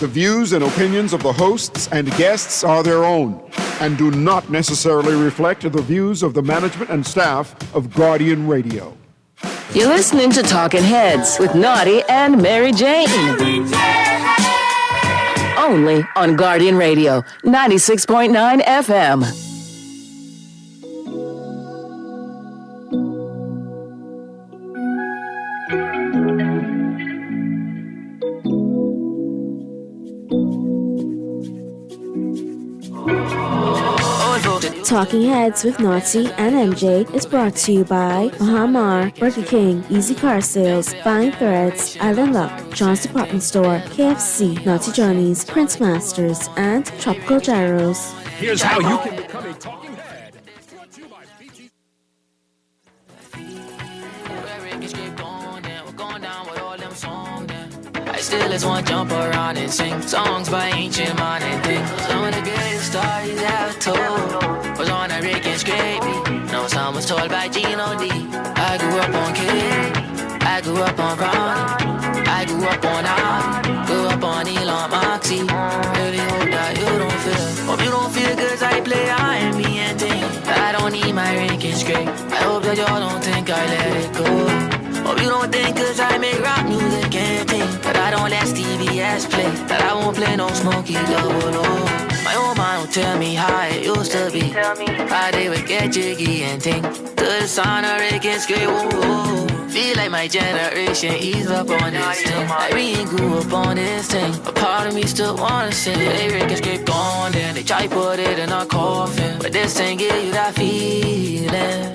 The views and opinions of the hosts and guests are their own and do not necessarily reflect the views of the management and staff of Guardian Radio. You're listening to Talking Heads with Naughty and Mary Jane. Only on Guardian Radio, 96.9 FM. Talking Heads with Naughty and MJ is brought to you by Bahamar, Burger King, Easy Car Sales, Fine Threads, Island Luck, John's Department Store, KFC, Naughty Johnny's, Prince Masters, and Tropical Gyros. Here's how you can become a Talking Head. Brought to you by BT. I still just want to jump around and sing songs by ancient man and things. Some of the greatest stories ever told was on a Rick and Scrapey. No, some was told by Gino D. I grew up on Kid, I grew up on Ronnie, I grew up on Ozzy, grew up on Elon Moxie. Really hope that you don't feel, hope you don't feel cause I play R&B and things. I don't need my Rick and Scrape. I hope that y'all don't think I let it go. Hope you don't think cause I make rock music and think that I don't let TBS play, that I won't play no Smokey Double O. My old man will tell me how it used to be, how they would get jiggy and think to the sound of Rick and Scrape. Whoa. Feel like my generation eased up on this thing, like we ain't grew up on this thing. A part of me still wanna sing. They Rick and Scrape gone, then they try put it in a coffin, but this thing give you that feeling.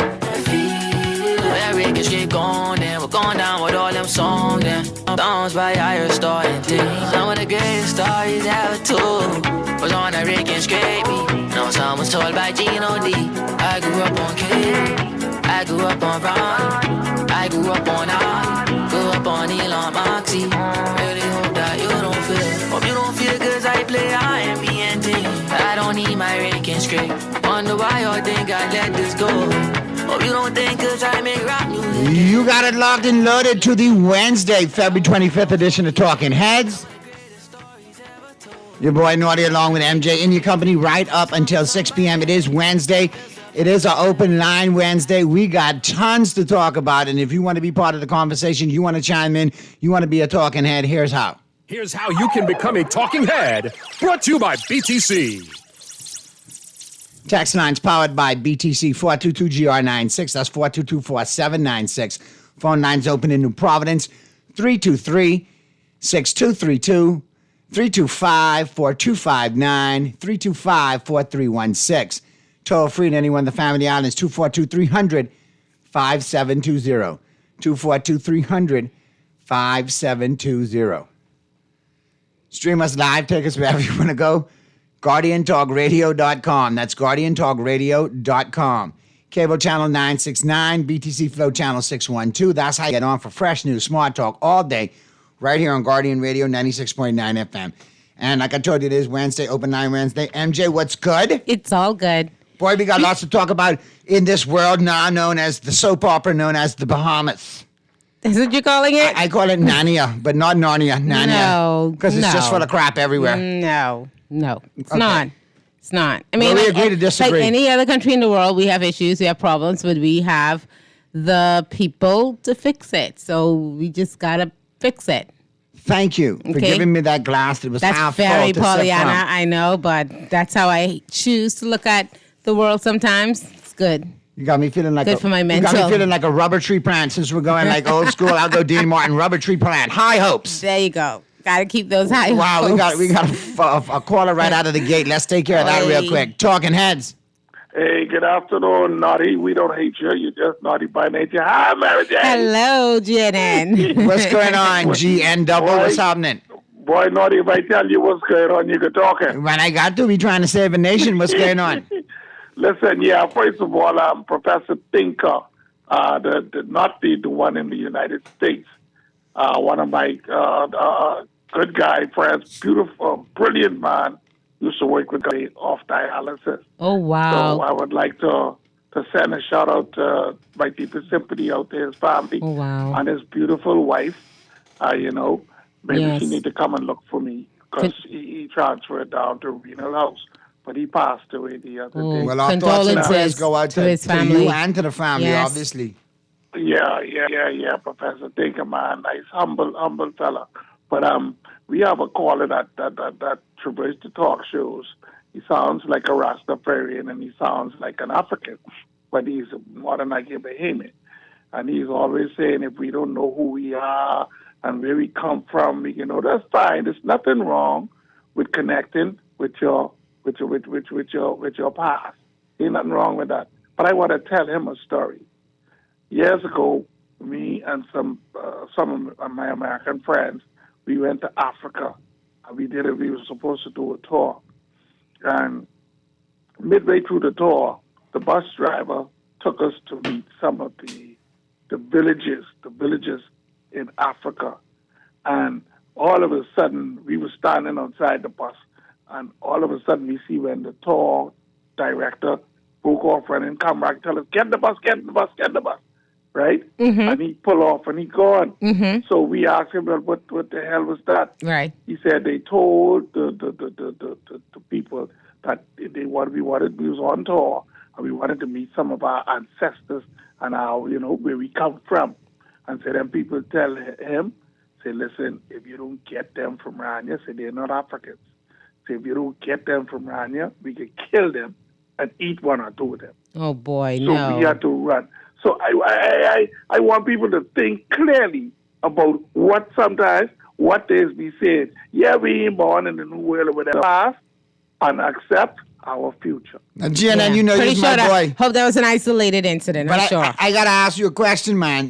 Where Rick and Scrape gone, then we're going down with all them songs, then songs by Iron Star and things. Some of the greatest stories ever told was on a Rick and Scrape. No, some was told by Gino D. I grew up on Kid, I grew up on Ron, I grew up on Ozzy, grew up on Elon Moxie. Really hope that you don't feel, hope you don't feel cause I play R&B and things. I don't need my Rick and Scrape. Wonder why y'all think I let this go. Hope you don't think cause I make rock music. You got it locked and loaded to the Wednesday, February 25th edition of Talking Heads. Your boy Naughty along with MJ in your company right up until 6 p.m. It is Wednesday. It is our open line Wednesday. We got tons to talk about, and if you want to be part of the conversation, you want to chime in, you want to be a talking head, here's how. Here's how you can become a Talking Head. Brought to you by BTC. Text line's powered by BTC 422-GR96. That's 422-4796. Phone line's open in New Providence, 323-6232, 325-4259, 325-4316. Toll free to anyone in the family island is 242-300-5720. 242-300-5720. Stream us live. Take us wherever you want to go. GuardianTalkRadio.com. That's GuardianTalkRadio.com. Cable channel 969, BTC Flow channel 612. That's how you get on for fresh news, smart talk all day, right here on Guardian Radio 96.9 FM. And like I told you, it is Wednesday, Open Line Wednesday. MJ, what's good? It's all good. Boy, we got lots to talk about in this world now known as the soap opera known as the Bahamas. That's what you're calling it? I call it Narnia, but not Narnia. Narnia. No. Because it's just full of crap everywhere. No, it's Okay. not. It's not. I mean, Well, we agree to disagree. Like any other country in the world, we have issues, we have problems, but we have the people to fix it. So we just got to fix it. Thank you for giving me that glass that was half full. That's very to sip Pollyanna, from. I know, but that's how I choose to look at the world sometimes. It's good. You got me feeling like Good for my mental. You got me feeling like a rubber tree plant. Since we're going like old school, I'll go Dean Martin, rubber tree plant. High hopes. There you go. Got to keep those high Wow, hopes. we got a caller right out of the gate. Let's take care of that real quick. Talking Heads. Hey, good afternoon, Naughty. We don't hate you. You're just naughty by nature. Hi, Mary Jane. Hello, GNN. What's going on, GN double? What's happening? Boy, Naughty, if I tell you what's going on, you can talk it. When I got to be trying to save a nation, what's going on? Listen, first of all, Professor Tinker, not the one in the United States, one of my good guy friends, beautiful, brilliant man, used to work with me off dialysis. Oh, wow. So I would like to send a shout out to my deepest sympathy out to his family and his beautiful wife. Maybe she need to come and look for me. because he transferred down to Renal House, but he passed away the other day. Well, our thoughts and prayers go out to his family. you and to the family, Yes. obviously. Yeah, Professor Tinker, man, nice, humble fella. But we have a caller that traversed the talk shows. He sounds like a Rastafarian and he sounds like an African, but he's more than like a Bahamian. And he's always saying if we don't know who we are and where we come from, that's fine. There's nothing wrong with connecting with your past. Ain't nothing wrong with that. But I want to tell him a story. Years ago, me and some of my American friends, we went to Africa. We were supposed to do a tour. And midway through the tour, the bus driver took us to meet some of the villages in Africa. And all of a sudden, we were standing outside the bus, and all of a sudden we see when the tour director broke off running, come back, tell us, get the bus, right? Mm-hmm. And he pull off and he gone. Mm-hmm. So we asked him, well, what the hell was that? Right. He said they told the people that we was on tour and we wanted to meet some of our ancestors and where we come from. And so then people tell him, say, listen, if you don't get them from Rania, say they're not Africans. Say if you don't get them from Rania, we can kill them and eat one or two of them. Oh boy, So no. we had to run. So I want people to think clearly about what is be said. Yeah, we ain't born in the new world or whatever. Past and accept our future. Now, GNN, you know Pretty you're sure my boy. Hope that was an isolated incident. But I'm sure. I got to ask you a question, man.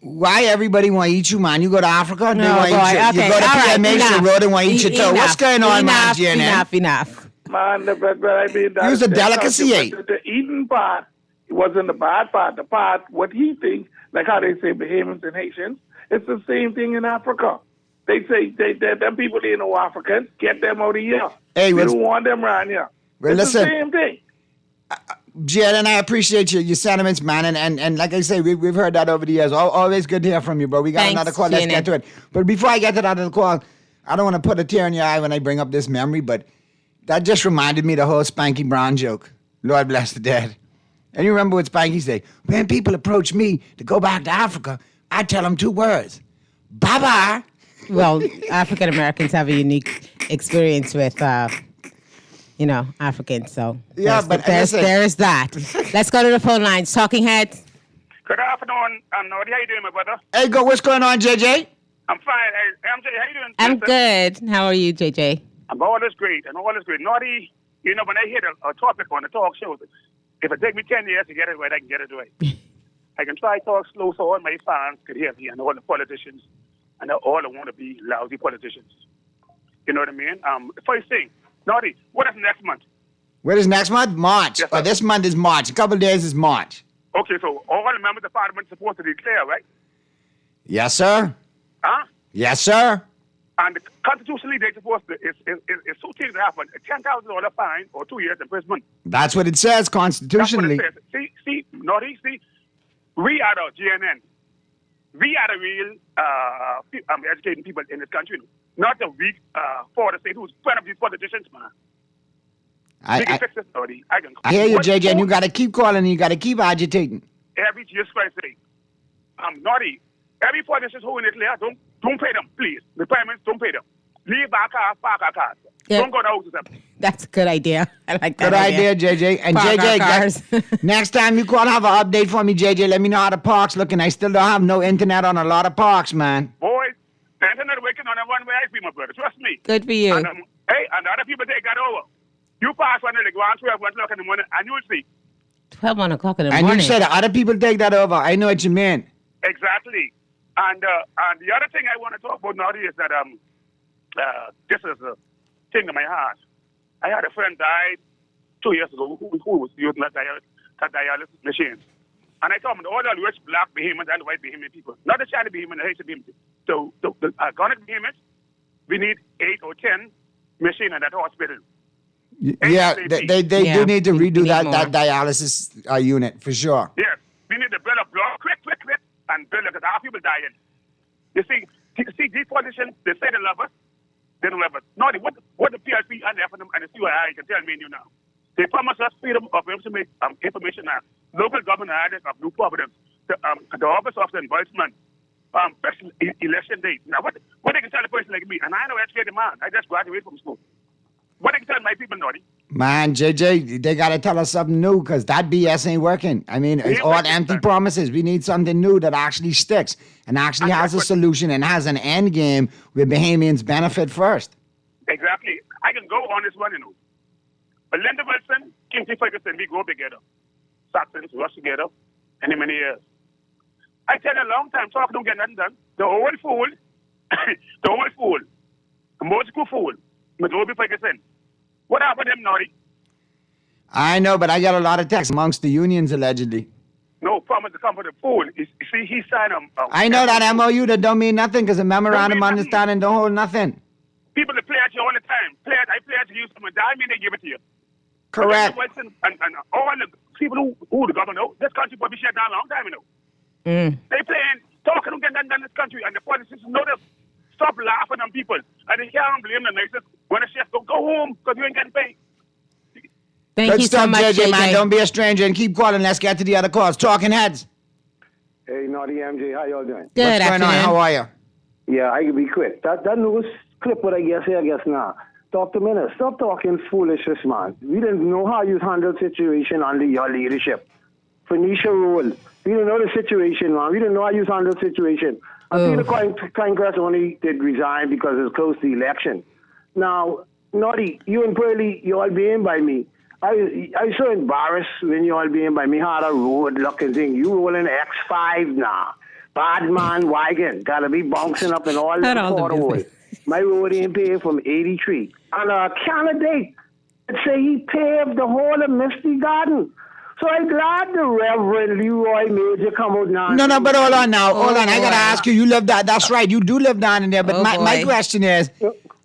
Why everybody want to eat you, man? You go to Africa, they No, want to boy, eat you. okay, You go to all right, PMH, enough. the road, and want to eat your toe. What's going on, man, GNN? Enough. Man, but I mean, It was a delicacy, eh? The eating part, it wasn't the bad part. The part, what he thinks, like how they say Bahamians and Haitians, it's the same thing in Africa. They say, them people ain't no Africans, get them out of here. Hey, we what's- don't want them around here. Well, it's listen. the same thing. GNN, I appreciate your sentiments, man. And like I say, we've heard that over the years. Always good to hear from you, bro. We got Thanks, another call. Let's GNN. get to it. But before I get to that other call, I don't want to put a tear in your eye when I bring up this memory, but that just reminded me of the whole Spanky Brown joke. Lord bless the dead. And you remember what Spanky say? When people approach me to go back to Africa, I tell them 2 words. Bye-bye. Well, African Americans have a unique experience with, Africans. So Yeah, but listen. there is that. Let's go to the phone lines. Talking Heads. Good afternoon. Nodi, how you doing, my brother? Hey, what's going on, JJ? I'm fine. Hey, MJ, how you doing? I'm sister? good. How are you, JJ? I'm all is great. Nodi, when I hit a topic on the talk show, if it take me 10 years to get it right, I can get it right. I can try to talk slow so all my fans could hear me and all the politicians and all the want to be lousy politicians. You know what I mean? First thing, Nodi, what is next month? What is next month? March. Yes, sir. This month is March. A couple of days is March. Okay, so all the members of parliament are supposed to declare, right? Yes, sir. Huh? Yes, sir. And constitutionally, they're supposed to, it's 2 things that happen, a $10,000 fine or 2 years imprisonment. That's what it says constitutionally. That's what it says. See, we are the GNN. We are the real educating people in this country, not the weak for the state who's fed up these politicians, man. We can fix this, Nodi. I hear you, JJ, and you got to keep calling and you got to keep agitating. Every Jesus Christ say, Nodi, every politician who in it there, don't pay them, please. The payments, don't pay them. Leave our cars, park our cars. Yeah. Don't go to houses. That's a good idea. I like that Good idea, JJ. And Park our JJ, cars. next time you call, have an update for me, JJ. Let me know how the park's looking. I still don't have no internet on a lot of parks, man. Boys, the internet working on a one-way IP, my brother. Trust me. Good for you. And, and other people take that over. You pass one like 1:12, 1 o'clock in the morning, and you'll see. 12, 1 o'clock in the And morning. you said other people take that over. I know what you mean. Exactly. And the other thing I want to talk about now is that this is a thing in my heart. I had a friend died 2 years ago who was using that dialysis machine. And I told him all the rich black Bahamians and white Bahamian people, not the Chinese Bahamian, the Haitian Bahamian. So the Ghana Bahamians, we need 8 or 10 machines in that hospital. Yeah, they Yeah, do need to we redo need that more. dialysis unit for sure. Yes, we need to build a block quick, and build it because our people dying. You see, these politicians, they say they love us. They don't have it. Naughty, what the PLP and the FNM and the CYI can tell me and you now? They promise us freedom of information now. Local government added of New Providence, the office of the ombudsman, election date. Now, what they can tell a person like me, and I know educated man, I just graduated from school. What they can tell my people, Naughty? Man, JJ, they got to tell us something new because that BS ain't working. I mean, it's all empty promises. We need something new that actually sticks and actually has a solution and has an end game where Bahamians benefit first. Exactly. I can go on this one, you know. But Linda Wilson, Kim T. Ferguson, we go together. Saxons rush together many years. I tell you a long time, talk don't get nothing done. The old fool, the musical fool, Majobi Ferguson. What happened to them, Naughty? I know, but I got a lot of texts amongst the unions, allegedly. No, promise to come for the fool. You see, he signed I know that MOU that don't mean nothing because a memorandum of understanding don't hold nothing. People that play at you all the time. I play at you, someone die, they give it to you. Correct. And all the people who the government know, this country probably shut down a long time, you know. They playing, talking, don't get nothing done in this country, and the politicians know them. Stop laughing on people. And they can't blame the nurses when the chef go home because you ain't getting paid. Thank Good you stuff, so much, JJ, man. Don't be a stranger and keep calling. Let's get to the other calls. Talking Heads. Hey, Naughty MJ, how y'all doing? Good What's going on? How are you? Yeah, I can be quick. That news clip what I guess now. Dr. Miller, stop talking foolishness, man. We didn't know how you handled situation under your leadership. Phoenicia Rule. We didn't know the situation, man. We didn't know how you handled the situation. I think the Congress only did resign because it's close to the election. Now, Naughty, you and Pearlie, you all being by me. I so embarrassed when you all being by me. Had a road looking thing. You rolling X5 now. Bad man wagon. Gotta be bouncing up and all that waterway. My road ain't paid from 83. And a candidate that say he paved the whole of Misty Garden. So I'm glad the Reverend Leroy Major come out now. No, but hold on now. Hold on. I got to ask you. You live that. That's right. You do live down in there. But my question is,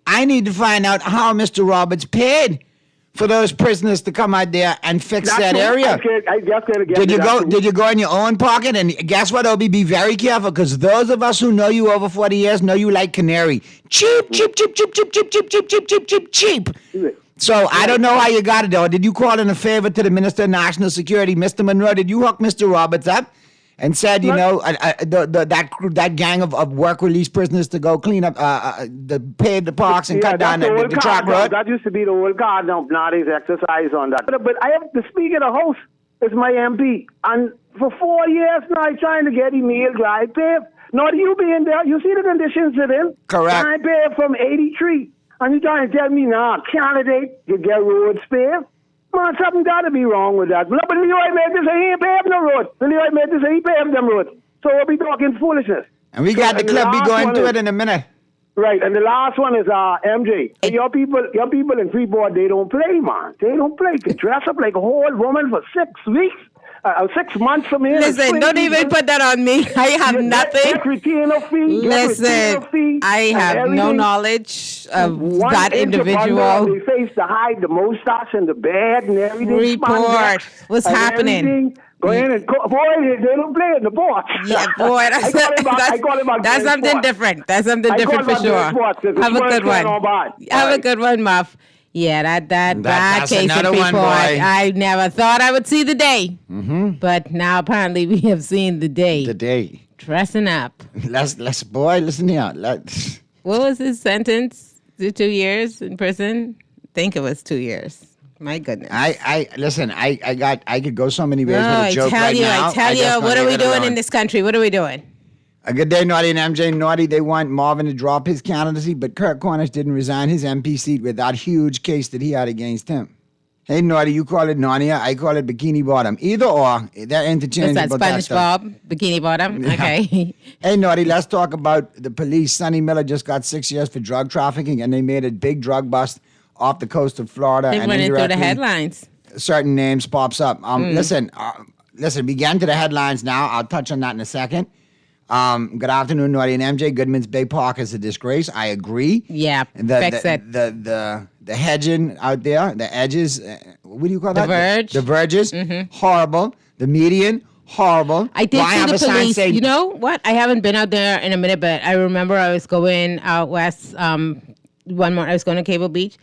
I need to find out how Mr. Roberts paid for those prisoners to come out there and fix that area. Did you go in your own pocket? And guess what, Obi? Be very careful because those of us who know you over 40 years know you like canary. Cheap. So I don't know how you got it, though. Did you call in a favor to the Minister of National Security, Mr. Monroe? Did you hook Mr. Roberts up and said, that gang of work release prisoners to go clean up, pave the parks and cut down the track road? That used to be the old guard now. Nowadays exercise on that. But I have to speak of the House. It's my MP. And for 4 years now, I'm trying to get email drive paved. Not you being there. You see the conditions it's in. Correct. I paved from 83. And you're trying to tell me now, candidate, you get roads paved? Man, something got to be wrong with that. But Leroy made this, he ain't paved no road. Leroy made this, he paved them roads. So we'll be talking foolishness. And we got the clip, we going to it in a minute. Right, and the last one is MJ. Your people in Freeport, they don't play, man. They don't play. They dress up like a whole woman for 6 weeks. 6 months from here. Listen, don't even put that on me. I have nothing. Listen, I have no knowledge of that individual. They face to hide the mustache and the beard and everything. Report. What's happening? Go in and boy, they don't play in the board. Yeah, boy, that's something different. That's something different for sure. Have a good one. Have a good one, Muff. Yeah, that case in Freeport. I never thought I would see the day. But now apparently we have seen the day. The day. Dressing up. Listen here. What was his sentence? Is it 2 years in prison? I think it was 2 years. My goodness. I could go so many ways with a joke right now. I tell you, what are we doing in this country? What are we doing? A good day, Naughty and MJ. Naughty, they want Marvin to drop his candidacy, but Kirk Cornish didn't resign his MP seat with that huge case that he had against him. Hey, Naughty, you call it Narnia, I call it Bikini Bottom. Either or, they're interchangeable. What's that, Spanish Bob? Bikini Bottom? Yeah. Okay. Hey, Naughty, let's talk about the police. Sonny Miller just got 6 years for drug trafficking, and they made a big drug bust off the coast of Florida. They're running through the headlines. Certain names pops up. Listen, we get into the headlines now. I'll touch on that in a second. Good afternoon, Naughty and MJ. Goodman's Bay Park is a disgrace. I agree. Yeah, fix it. The hedging out there, the edges, what do you call that? Verge. The verges, horrible. The median, horrible. I did see the police. You know what? I haven't been out there in a minute, but I remember I was going out west one more. I was going to Cable Beach,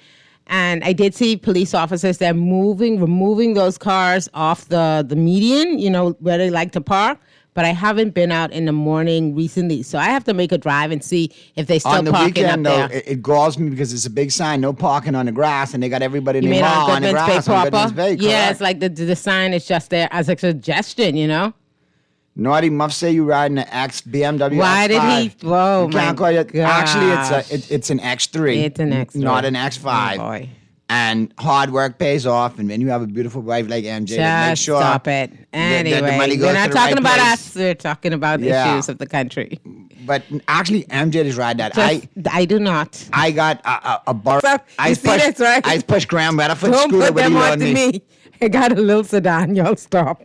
and I did see police officers there removing those cars off the median, where they like to park. But I haven't been out in the morning recently, so I have to make a drive and see if they still parking weekend, up there. It galls me because it's a big sign, no parking on the grass, and they got everybody named on the grass on Goodman's Bay. Yeah, it's like the sign is just there as a suggestion, Naughty Muff say you riding an BMW Why X5. did he? Whoa, you can't call it. Actually, it's an X3. It's an X3. Not an X5. Oh, boy. And hard work pays off, and when you have a beautiful wife like MJ, make sure stop it. Anyway, we're not talking about us. We're talking about issues of the country. But actually, MJ just ride that. I do not. I got a bar. I pushed Graham Weatherford Don't scooter put with them you on on to me. me. I got a little sedan. Y'all stop.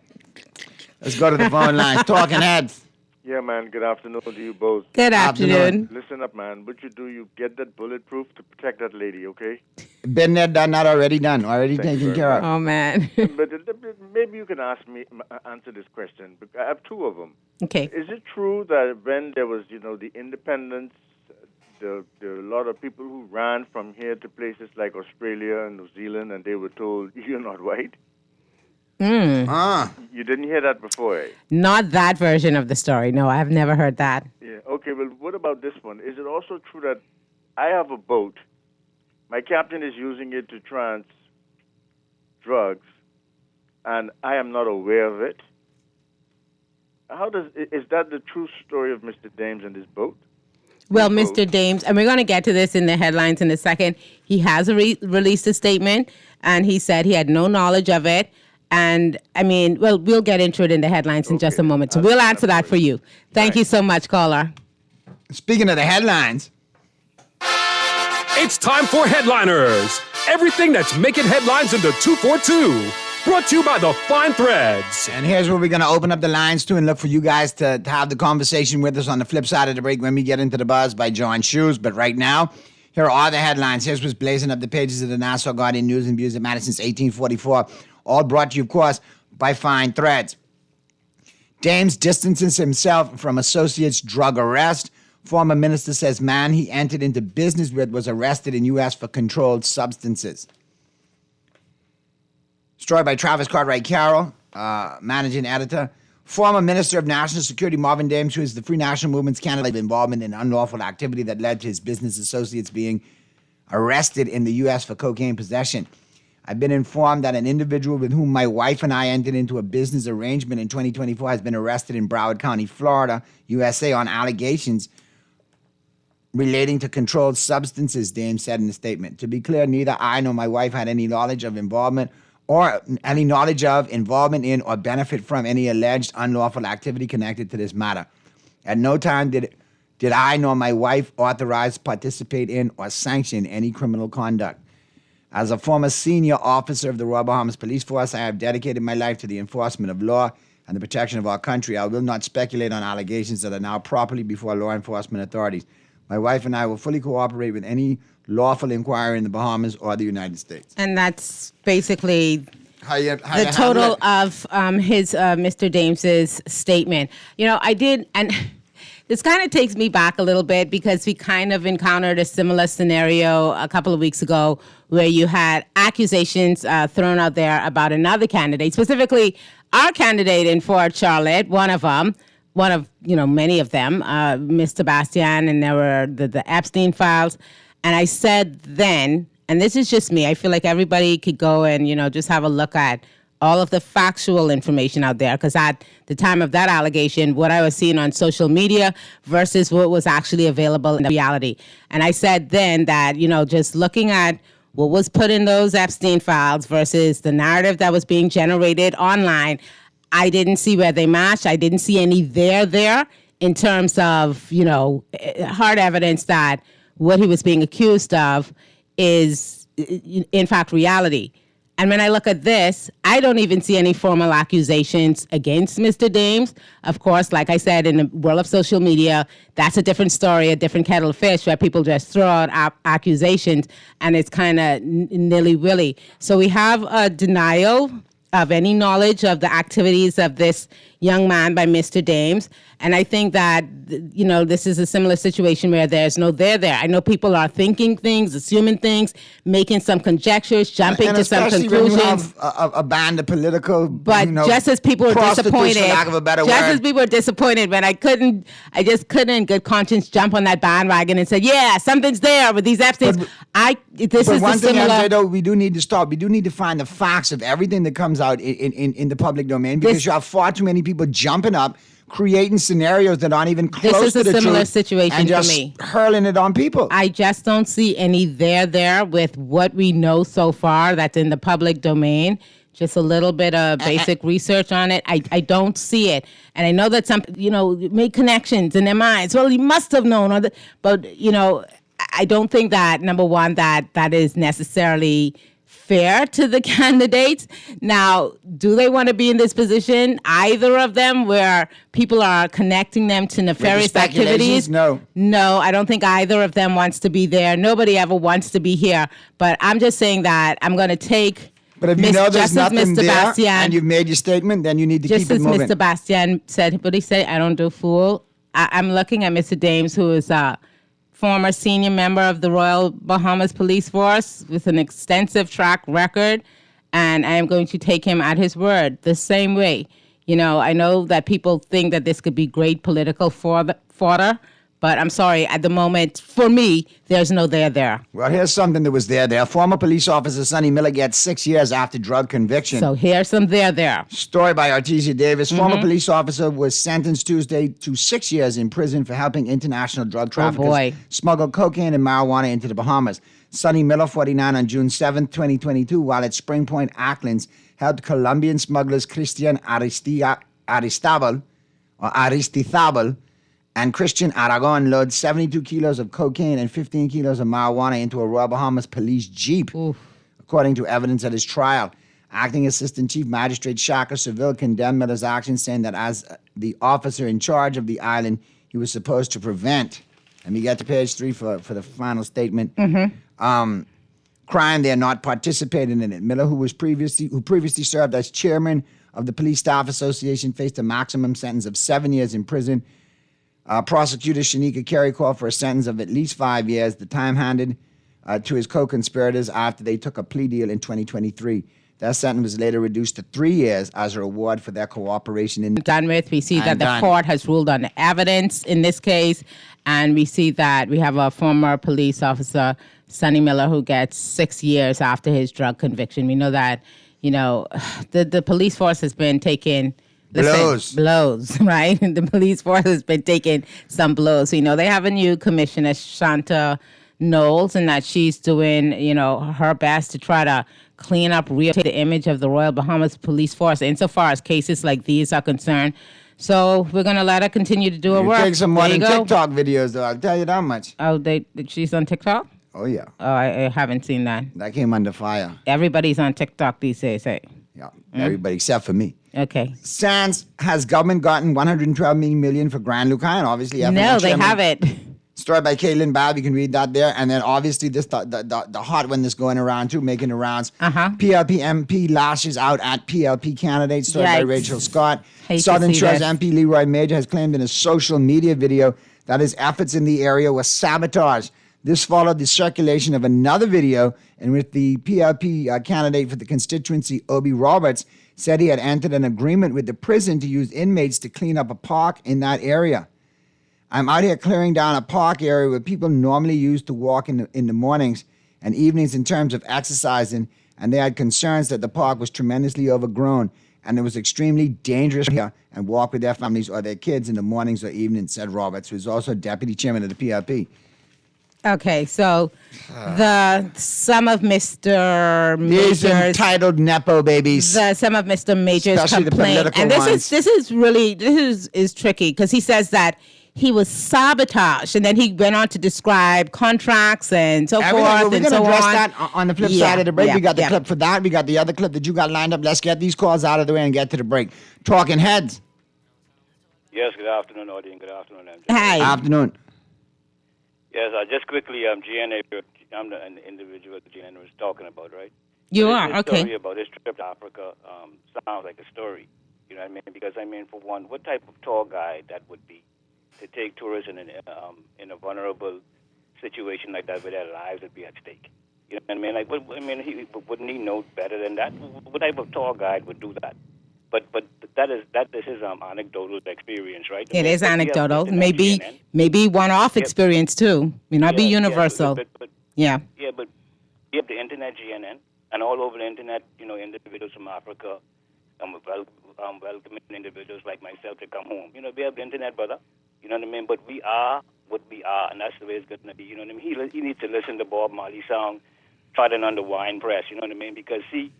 Let's go to the phone lines. Talking heads. Yeah, man. Good afternoon to you both. Good afternoon. Listen up, man. What you get that bulletproof to protect that lady, okay? Been there, done that, already done. Already taken care of. Oh, man. But maybe you can answer this question. I have two of them. Okay. Is it true that when there was, the independence, there were a lot of people who ran from here to places like Australia and New Zealand, and they were told, you're not white? You didn't hear that before, eh? Not that version of the story. No, I've never heard that. Yeah. Okay, well, what about this one? Is it also true that I have a boat, my captain is using it to trans drugs, and I am not aware of it? Is that the true story of Mr. Dames and his boat? Well, Mr. Dames, and we're going to get to this in the headlines in a second. He has released a statement, and he said he had no knowledge of it. And, we'll get into it in the headlines in just a moment. So we'll answer that for you. Thank you so much, caller. Speaking of the headlines. It's time for Headliners. Everything that's making headlines in the 242. Brought to you by The Fine Threads. And here's where we're going to open up the lines to and look for you guys to have the conversation with us on the flip side of the break when we get into the buzz by John Shoes. But right now, here are the headlines. Here's what's blazing up the pages of the Nassau Guardian News and Views of Madison since 1844. All brought to you, of course, by Fine Threads. Dames distances himself from associate's drug arrest. Former minister says man he entered into business with was arrested in U.S. for controlled substances. Story by Travis Cartwright Carroll, managing editor. Former Minister of National Security Marvin Dames, who is the Free National Movement's candidate, involvement in unlawful activity that led to his business associates being arrested in the U.S. for cocaine possession. I've been informed that an individual with whom my wife and I entered into a business arrangement in 2024 has been arrested in Broward County, Florida, USA, on allegations relating to controlled substances, Dames said in a statement. To be clear, neither I nor my wife had any knowledge of involvement in or benefit from any alleged unlawful activity connected to this matter. At no time did I nor my wife authorize, participate in, or sanction any criminal conduct. As a former senior officer of the Royal Bahamas Police Force, I have dedicated my life to the enforcement of law and the protection of our country. I will not speculate on allegations that are now properly before law enforcement authorities. My wife and I will fully cooperate with any lawful inquiry in the Bahamas or the United States. And that's basically the total of his Mr. Dames's statement. I did, and this kind of takes me back a little bit because we kind of encountered a similar scenario a couple of weeks ago where you had accusations thrown out there about another candidate, specifically our candidate in Fort Charlotte, one of many of them, Mr. Bastian, and there were the Epstein files. And I said then, and this is just me, I feel like everybody could go and, just have a look at all of the factual information out there, because at the time of that allegation, what I was seeing on social media versus what was actually available in reality. And I said then that, just looking at what was put in those Epstein files versus the narrative that was being generated online, I didn't see where they matched. I didn't see any there in terms of, hard evidence that what he was being accused of is, in fact, reality. And when I look at this, I don't even see any formal accusations against Mr. Dames. Of course, like I said, in the world of social media, that's a different story, a different kettle of fish, where people just throw out accusations and it's kind of nilly-willy. So we have a denial of any knowledge of the activities of this, young man by Mr. Dames. And I think that, this is a similar situation where there's no there there. I know people are thinking things, assuming things, making some conjectures, jumping to some conclusions. When you have a band of political, but just as people were disappointed, as people were disappointed when I just couldn't in good conscience jump on that bandwagon and say, yeah, something's there with these Epsteins. This is one thing, similar. though, we do need to stop. We do need to find the facts of everything that comes out in the public domain, because you have far too many people jumping up, creating scenarios that aren't even close to the truth. This is a similar situation and just for me. Hurling it on people. I just don't see any there with what we know so far that's in the public domain. Just a little bit of basic research on it. I don't see it. And I know that some, make connections in their minds. Well, he must have known. But, I don't think that, number one, that is necessarily fair to the candidates. Now, do they want to be in this position, either of them, where people are connecting them to nefarious activities? No, I don't think either of them wants to be there. Nobody ever wants to be here. But I'm just saying that I'm going to take... But if you know there's nothing there Bastian, and you've made your statement, then you need to keep it moving. Just as Mr. Bastian said, what he said, I don't do fool. I'm looking at Mr. Dames, who is a former senior member of the Royal Bahamas Police Force with an extensive track record, and I am going to take him at his word the same way. I know that people think that this could be great political fodder, but I'm sorry, at the moment, for me, there's no there. Well, here's something that was there. Former police officer Sonny Miller gets 6 years after drug conviction. So here's some there. Story by Artesia Davis. Former police officer was sentenced Tuesday to 6 years in prison for helping international drug traffickers smuggle cocaine and marijuana into the Bahamas. Sonny Miller, 49, on June 7, 2022, while at Spring Point, Acklands, helped Colombian smugglers Christian Aristizabal and Christian Aragon load 72 kilos of cocaine and 15 kilos of marijuana into a Royal Bahamas police jeep, according to evidence at his trial. Acting Assistant Chief Magistrate Shaka Seville condemned Miller's actions, saying that as the officer in charge of the island, he was supposed to prevent. Let me get to page 3 for the final statement. Crime they are not participating in it. Miller, who previously served as chairman of the Police Staff Association, faced a maximum sentence of 7 years in prison. Prosecutor Shanika Carey called for a sentence of at least 5 years, the time handed to his co-conspirators after they took a plea deal in 2023. That sentence was later reduced to 3 years as a reward for their cooperation. Done with. We see that the court has ruled on evidence in this case, and we see that we have a former police officer, Sonny Miller, who gets 6 years after his drug conviction. We know that, the police force has been taking... Blows, right? The police force has been taking some blows. They have a new commissioner, Shanta Knowles, and that she's doing, her best to try to clean up the image of the Royal Bahamas Police Force insofar as cases like these are concerned. So we're going to let her continue to do her work. Take some more TikTok videos, though. I'll tell you that much. Oh, she's on TikTok? Oh, yeah. Oh, I haven't seen that. That came under fire. Everybody's on TikTok these days, hey? Yeah, everybody except for me. Okay. Sans, has government gotten $112 million for Grand Lucayan? Obviously, no, they haven't. Story by Caitlin Babb. You can read that there. And then obviously this the hot one that's going around too, making the rounds. PLP MP lashes out at PLP candidates. Story by Rachel Scott. Southern Shores MP Leroy Major has claimed in a social media video that his efforts in the area were sabotage. This followed the circulation of another video in which the PLP candidate for the constituency, Obi Roberts, said he had entered an agreement with the prison to use inmates to clean up a park in that area. I'm out here clearing down a park area where people normally used to walk in the mornings and evenings in terms of exercising, and they had concerns that the park was tremendously overgrown and it was extremely dangerous here and walk with their families or their kids in the mornings or evenings, said Roberts, who is also deputy chairman of the PLP. Okay, so some of Mr. Major's... These entitled Nepo babies. Some of Mr. Major's especially complaint. And this is tricky because he says that he was sabotaged, and then he went on to describe contracts and so forth and so on. We're going to address that on the flip side of the break. We got the clip for that. We got the other clip that you got lined up. Let's get these calls out of the way and get to the break. Talking Heads. Yes, good afternoon, Audie, good afternoon, MJ. Hi. Afternoon. Yes, just quickly, GNA, I'm an individual that GNA was talking about, right? You are, this okay. Story about his trip to Africa sounds like a story. You know what I mean? Because, I mean, for one, what type of tour guide that would be to take tourists in a vulnerable situation like that where their lives would be at stake? You know what I mean? Like, wouldn't he know better than that? What type of tour guide would do that? But that is his anecdotal experience, right? It is anecdotal. Maybe one-off experience too. May not be universal. Yeah, but you have the internet, GNN, and all over the internet, you know, individuals from Africa, welcoming individuals like myself to come home. You know, we have the internet, brother. You know what I mean? But we are what we are, and that's the way it's going to be. You know what I mean? He needs to listen to Bob Marley's song, Trodden on the Wine Press. You know what I mean? Because, see,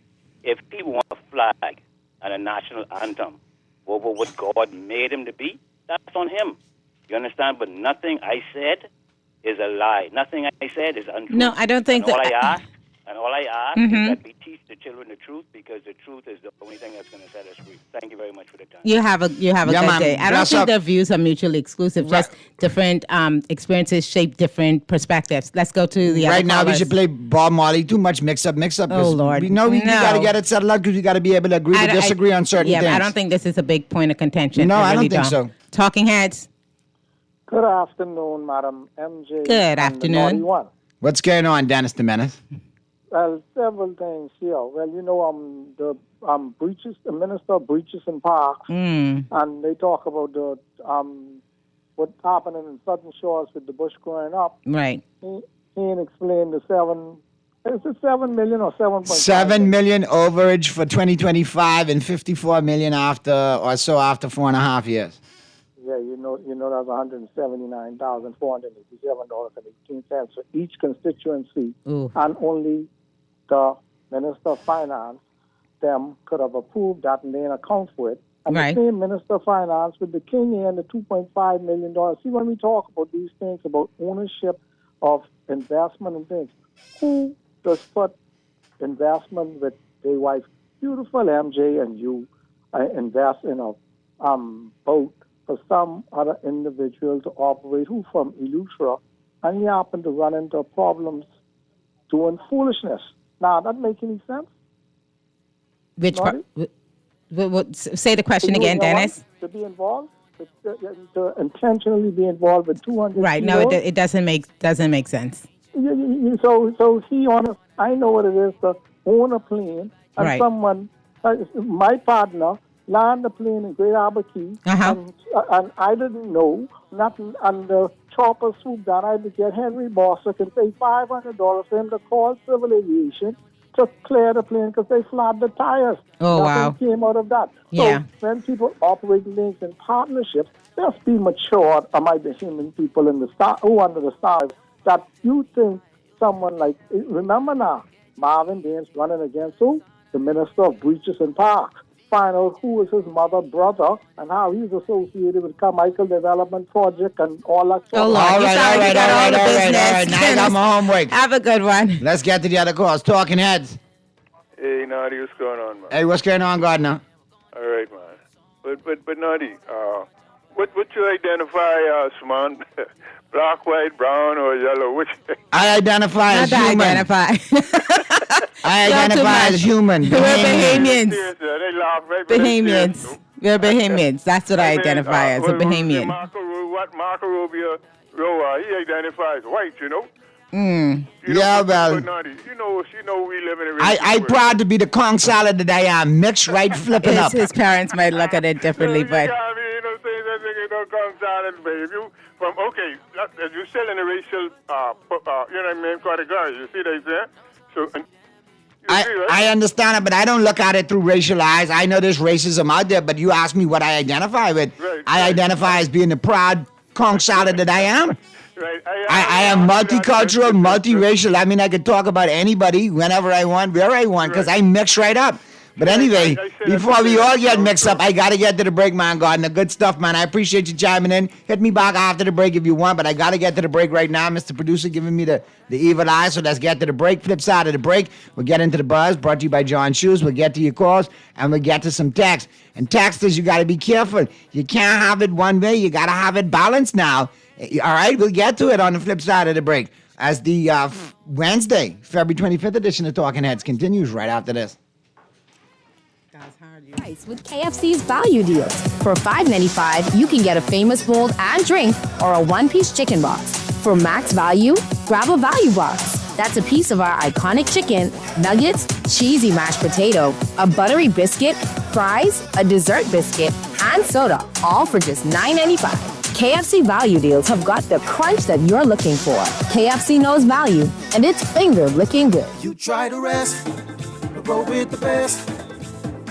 if people want a flag and a national anthem over what God made him to be, that's on him. You understand? But nothing I said is a lie. Nothing I said is untrue. No, I don't think and that. All I ask is that we teach the children the truth, because the truth is the only thing that's going to set us free. Thank you very much for the time. You have a good day. I don't think their views are mutually exclusive. Just different experiences shape different perspectives. Let's go to the other Right now, we should play Bob Marley. Too much mix-up. Oh, Lord. We know we got to get it settled out, because we got to be able to agree to disagree on certain things. Yeah, I don't think this is a big point of contention. No, I really don't think so. Talking Heads. Good afternoon, Madam MJ. Good afternoon. What's going on, Dennis the Menace? Well, several things here. Well, you know, the Minister of Breaches and Parks, and they talk about the what's happening in Southern Shores with the bush growing up. Right. He ain't explained the is it 7 million or 7.5? 7 million overage for 2025 and 54 million after 4.5 years. Yeah, you know that's $179,487.18 for each constituency, and only the Minister of Finance, them could have approved that and they didn't account for it. And the same Minister of Finance with the King and the $2.5 million. See, when we talk about these things, about ownership of investment and things, who does put investment with their wife, beautiful MJ, and you invest in a boat for some other individual to operate who from Eleuthera, and you happen to run into problems doing foolishness. Now, that make any sense? Which part? Say the question again, Dennis. To be involved, to intentionally be involved with 200. Right. No, it doesn't make sense. So he I know what it is to own a plane, and someone, my partner, land the plane in Great Albuquerque, and I didn't know nothing. And the chopper swooped down. I had to get Henry Boswick and pay $500 for him to call civil aviation to clear the plane because they flattened the tires. Oh, Nothing came out of that. Yeah. So when people operate things in partnerships, just be matured. I might be human people in the star who under the stars that you think someone like, remember now, Marvin Daines running against who? The Minister of Breaches and Parks. Find out who is his mother, brother, and how he's associated with Carmichael Development Project and all that stuff. Oh, Lord. All right. Now I got my homework. Have a good one. Let's get to the other calls. Talking Heads. Hey, Naughty, what's going on, man? Hey, what's going on, Gardner? All right, man. But Naughty, what you identify, man? Black, white, brown, or yellow? Which? I identify as human. I identify as human. We're Bahamians. They laugh right. Bahamians. We're Bahamians. That's what I identify as, a Bahamian. Marco Rubio, he identifies white, you know? Yeah, well. You know, we live in a I proud to be the Kong salad that I am. Mixed right, flipping up. His parents might look at it differently, but. You're still in a racial, category. You see what I'm saying? So, I understand it, but I don't look at it through racial eyes. I know there's racism out there, but you ask me what I identify with. I identify as being the proud Kong salad that I am. Right. I am multicultural, multiracial. I mean, I could talk about anybody whenever I want, where I want, because I mix right up. But anyway, before we all get mixed up, I got to get to the break, man, Gardner. Good stuff, man. I appreciate you chiming in. Hit me back after the break if you want, but I got to get to the break right now. Mr. Producer giving me the evil eye, so let's get to the break. Flip side of the break, we'll get into the buzz, brought to you by John Shoes. We'll get to your calls, and we'll get to some text. And texters, you got to be careful. You can't have it one way. You got to have it balanced now. All right, we'll get to it on the flip side of the break as the Wednesday, February 25th edition of Talking Heads continues right after this. Guys, how are you? Price with KFC's value deals. For $5.95, you can get a famous bowl and drink or a one-piece chicken box. For max value, grab a value box. That's a piece of our iconic chicken, nuggets, cheesy mashed potato, a buttery biscuit, fries, a dessert biscuit, and soda, all for just $9.95. KFC value deals have got the crunch that you're looking for. KFC knows value, and it's finger-licking good. You try to rest, but roll with the best.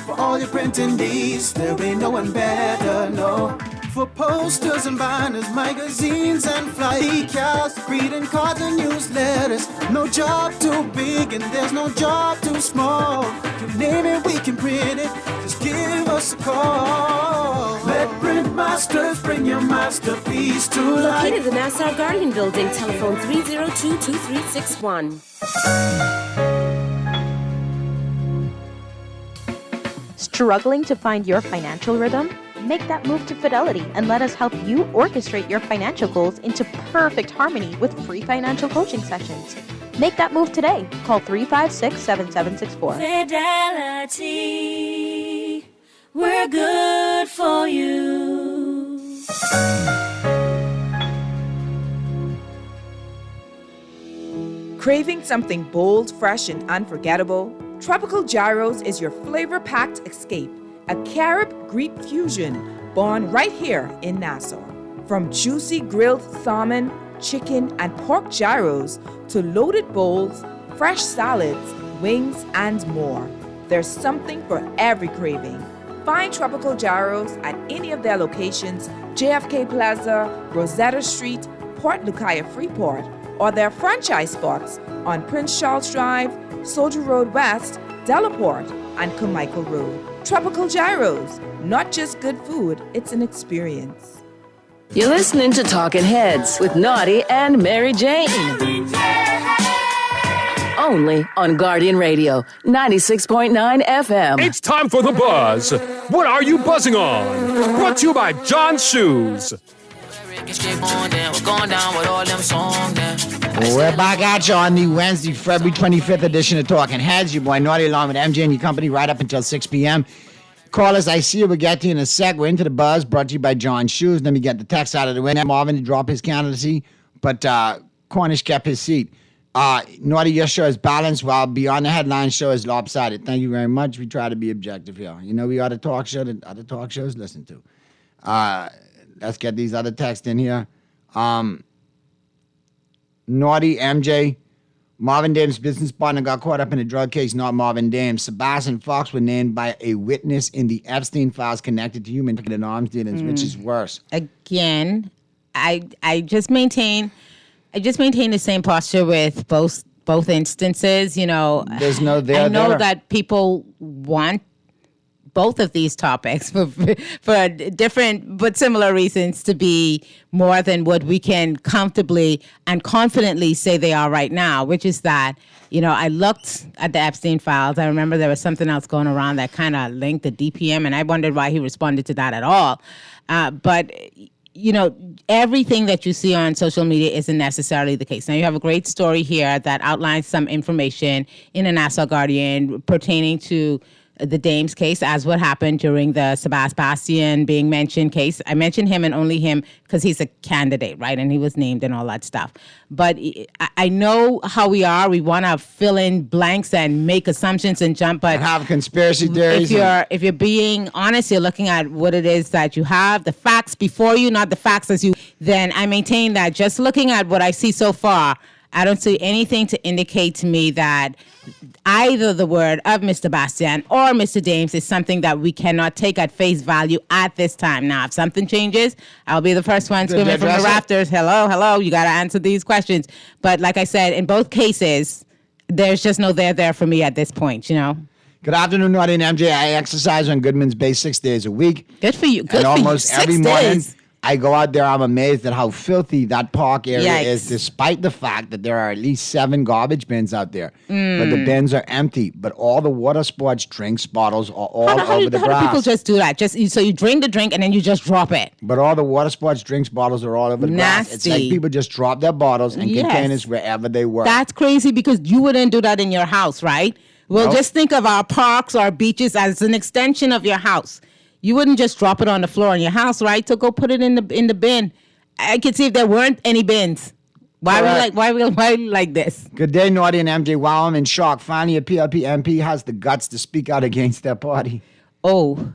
For all your printing needs, there ain't no one better, no. For posters and banners, magazines and fly decals, greeting cards and newsletters. No job too big and there's no job too small. You name it, we can print it. Just give us a call. Let Print Masters bring your masterpiece to life. Located in the Nassau Guardian Building, telephone 302-2361. Struggling to find your financial rhythm? Make that move to Fidelity and let us help you orchestrate your financial goals into perfect harmony with free financial coaching sessions. Make that move today. Call 356-7764. Fidelity, we're good for you. Craving something bold, fresh, and unforgettable? Tropical Gyros is your flavor-packed escape. A Carib-Greek fusion born right here in Nassau. From juicy grilled salmon, chicken, and pork gyros to loaded bowls, fresh salads, wings, and more. There's something for every craving. Find Tropical Gyros at any of their locations, JFK Plaza, Rosetta Street, Port Lucaya Freeport, or their franchise spots on Prince Charles Drive, Soldier Road West, Delaport, and Carmichael Road. Tropical Gyros, not just good food, it's an experience. You're listening to Talking Heads with Naughty and Mary Jane. Only on Guardian Radio, 96.9 FM. It's time for The Buzz. What are you buzzing on? Brought to you by John's Shoes. We're back at you on the Wednesday, February 25th edition of Talking Heads. Your boy Naughty along with MJ and your company right up until 6 p.m. Call us. I see you. We'll get to you in a sec. We're into The Buzz, brought to you by John's Shoes. Let me get the text out of the way. Marvin to drop his candidacy, but Cornish kept his seat. Naughty, your show is balanced, while Beyond the Headlines show is lopsided. Thank you very much. We try to be objective here. You know, we are the talk show that other talk shows listen to. Let's get these other texts in here. Naughty, MJ, Marvin Dame's business partner got caught up in a drug case, not Marvin Dame. Sebastian Fox was named by a witness in the Epstein files connected to human and arms dealings, which is worse. Again, I just maintain the same posture with both instances. You know, there's no there. I know that people want both of these topics for different but similar reasons to be more than what we can comfortably and confidently say they are right now, which is that, you know, I looked at the Epstein files. I remember there was something else going around that kind of linked the DPM, and I wondered why he responded to that at all. But you know, everything that you see on social media isn't necessarily the case. Now, you have a great story here that outlines some information in the Nassau Guardian pertaining to the Dames case, as what happened during the Sebastian being mentioned case. I mentioned him and only him because he's a candidate, right? And he was named and all that stuff. But I know how we are. We want to fill in blanks and make assumptions and jump. But have conspiracy theories. If you're being honest, you're looking at what it is that you have, the facts before you, not the facts as you. Then I maintain that just looking at what I see so far, I don't see anything to indicate to me that either the word of Mr. Bastian or Mr. Dames is something that we cannot take at face value at this time. Now, if something changes, I'll be the first one screaming from the rafters, hello, you got to answer these questions. But like I said, in both cases, there's just no there for me at this point, you know? Good afternoon, Naughty and MJ. I exercise on Goodman's Bay 6 days a week. Good for you. Good and for almost you. 6 every days. morning, I go out there, I'm amazed at how filthy that park area Yikes. is, despite the fact that there are at least 7 garbage bins out there. But the bins are empty. But all the water sports drinks bottles are all over the grass. How do people just do that? So you drink the drink and then you just drop it? But all the water sports drinks bottles are all over the grass. It's like people just drop their bottles and containers wherever they were. That's crazy because you wouldn't do that in your house, right? Well, Nope. just think of our parks, our beaches as an extension of your house. You wouldn't just drop it on the floor in your house, right? So go put it in the bin. I could see if there weren't any bins. Why we like this? Good day, Naughty and MJ. Wow, I'm in shock. Finally, a PLP MP has the guts to speak out against their party. Oh,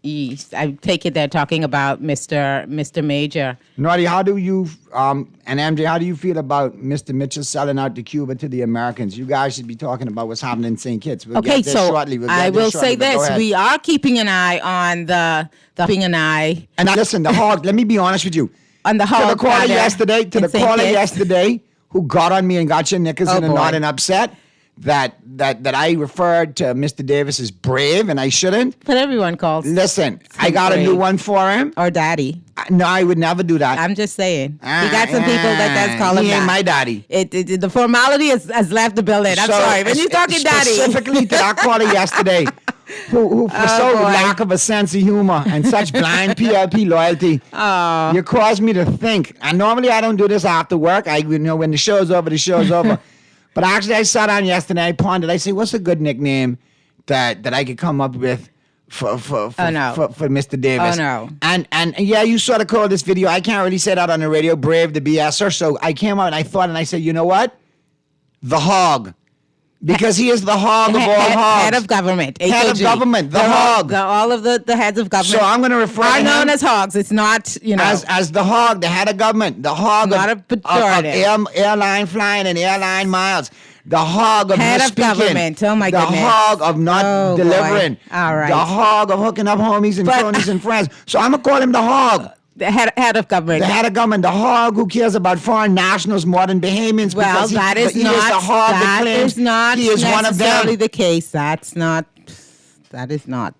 yes. I take it they're talking about Mr. Major. Naughty, how do you, and MJ, how do you feel about Mr. Mitchell selling out to Cuba to the Americans? You guys should be talking about what's happening in St. Kitts. We'll Okay, get there so shortly. I will say this. We are keeping an eye on the keeping an eye. And now listen, the hog, let me be honest with you. On the hog. To the caller yesterday who got on me and got your knickers in a knot and upset that I referred to Mr. Davis as brave and I shouldn't. But everyone calls. Listen, I got a new one for him. Or daddy. No, I would never do that. I'm just saying. He got some people that does call him He that. ain't my daddy. The formality has left the building. I'm sorry. When you're talking daddy. Specifically to that caller yesterday who for lack of a sense of humor and such blind PLP loyalty, you caused me to think. And normally I don't do this after work. When the show's over, the show's over. But actually I sat down yesterday, I pondered, I said, what's a good nickname that I could come up with for Mr. Davis? Oh, no. And yeah, you sort of called this video. I can't really say that on the radio, Brave the BSer. So I came out and I thought and I said, you know what? The hog. Because he is the hog of all hogs. Head of government. Head of government, the hog. All of the heads of government. So I'm going to refer to are him known as hogs. It's not, as the hog, the head of government, the hog not of, a pejorative. of airline flying and airline miles, the hog of head of misspeaking, government. Oh my goodness. the hog of not delivering, all right, the hog of hooking up homies and cronies and friends. So I'm gonna call him the hog. The head of government. The head of government, the hog who cares about foreign nationals more than Bahamians. Well, that is not. The hog that is not he is one of them. necessarily the case. That is not.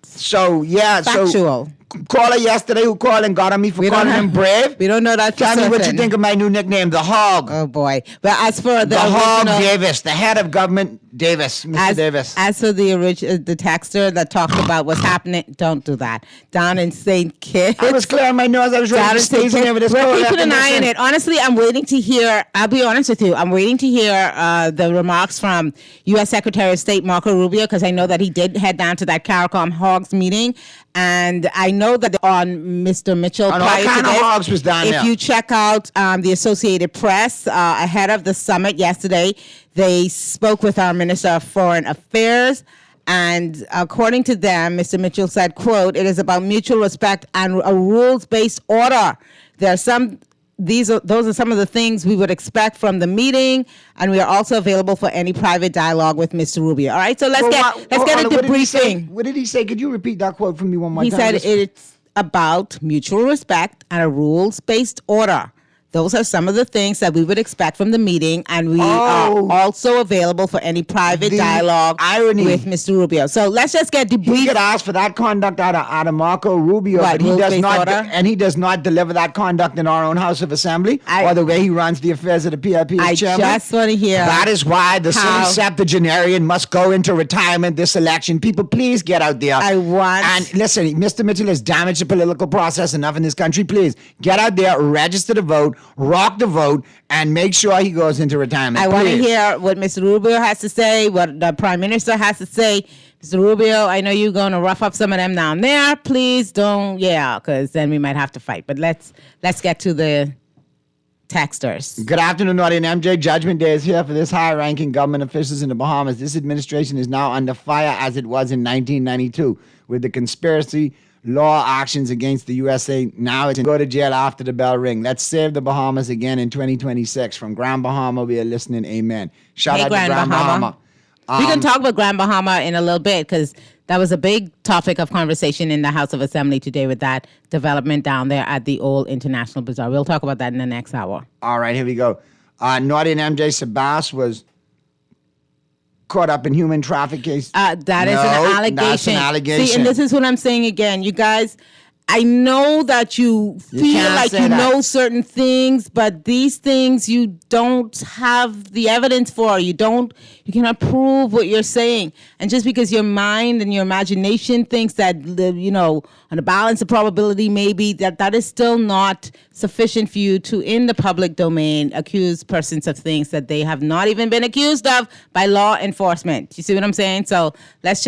So yeah, factual. So caller yesterday who called and got on me for calling him brave. We don't know that. Tell me what you think of my new nickname, the hog. Oh boy! But as for the hog Davis, the head of government Davis, Mr. Davis. As for the texter that talked about what's happening, don't do that. Down in St. Kitts. I was clearing my nose. I was ready to stay there with this. We're keeping an eye on it. Honestly, I'm waiting to hear. I'll be honest with you. I'm waiting to hear the remarks from U.S. Secretary of State Marco Rubio, because I know that he did head down to that CARICOM Hogs meeting. And I know that on Mr. Mitchell, and all kind of hogs was down there. If you check out the Associated Press ahead of the summit yesterday, they spoke with our Minister of Foreign Affairs. And according to them, Mr. Mitchell said, quote, "It is about mutual respect and a rules-based order. There are those are some of the things we would expect from the meeting, and we are also available for any private dialogue with Mr. Rubio." All right, so let's get a debriefing. What did he say? Could you repeat that quote for me one more time? He said it's about mutual respect and a rules-based order. Those are some of the things that we would expect from the meeting, and we are also available for any private dialogue with Mr. Rubio. So let's just get debriefed. He could ask for that conduct out of Marco Rubio, but he does not, and he does not deliver that conduct in our own House of Assembly or the way he runs the affairs of the PLP as chairman. I just want to hear. That is why the silly septuagenarian must go into retirement this election. People, please get out there. And listen, Mr. Mitchell has damaged the political process enough in this country. Please get out there, register to vote, rock the vote, and make sure he goes into retirement. I want to hear what Mr. Rubio has to say, what the Prime Minister has to say. Mr. Rubio, I know you're going to rough up some of them down there. Please don't, because then we might have to fight. But let's get to the texters. Good afternoon, Naughty and MJ. Judgment Day is here for this high-ranking government officials in the Bahamas. This administration is now under fire as it was in 1992 with the conspiracy law actions against the USA. Now it's go to jail after the bell ring. Let's save the Bahamas again in 2026. From Grand Bahama, we are listening. Amen. Shout out to Grand Bahama. We can talk about Grand Bahama in a little bit, because that was a big topic of conversation in the House of Assembly today with that development down there at the old International Bazaar. We'll talk about that in the next hour. All right, here we go. Naughty and MJ, Sabas was caught up in human trafficking case. That is an allegation. That's an allegation. See, and this is what I'm saying again. You guys, I know that you feel like you know certain things, but these things you don't have the evidence for. You cannot prove what you're saying. And just because your mind and your imagination thinks that, on a balance of probability, maybe that is still not sufficient for you to, in the public domain, accuse persons of things that they have not even been accused of by law enforcement. You see what I'm saying? So let's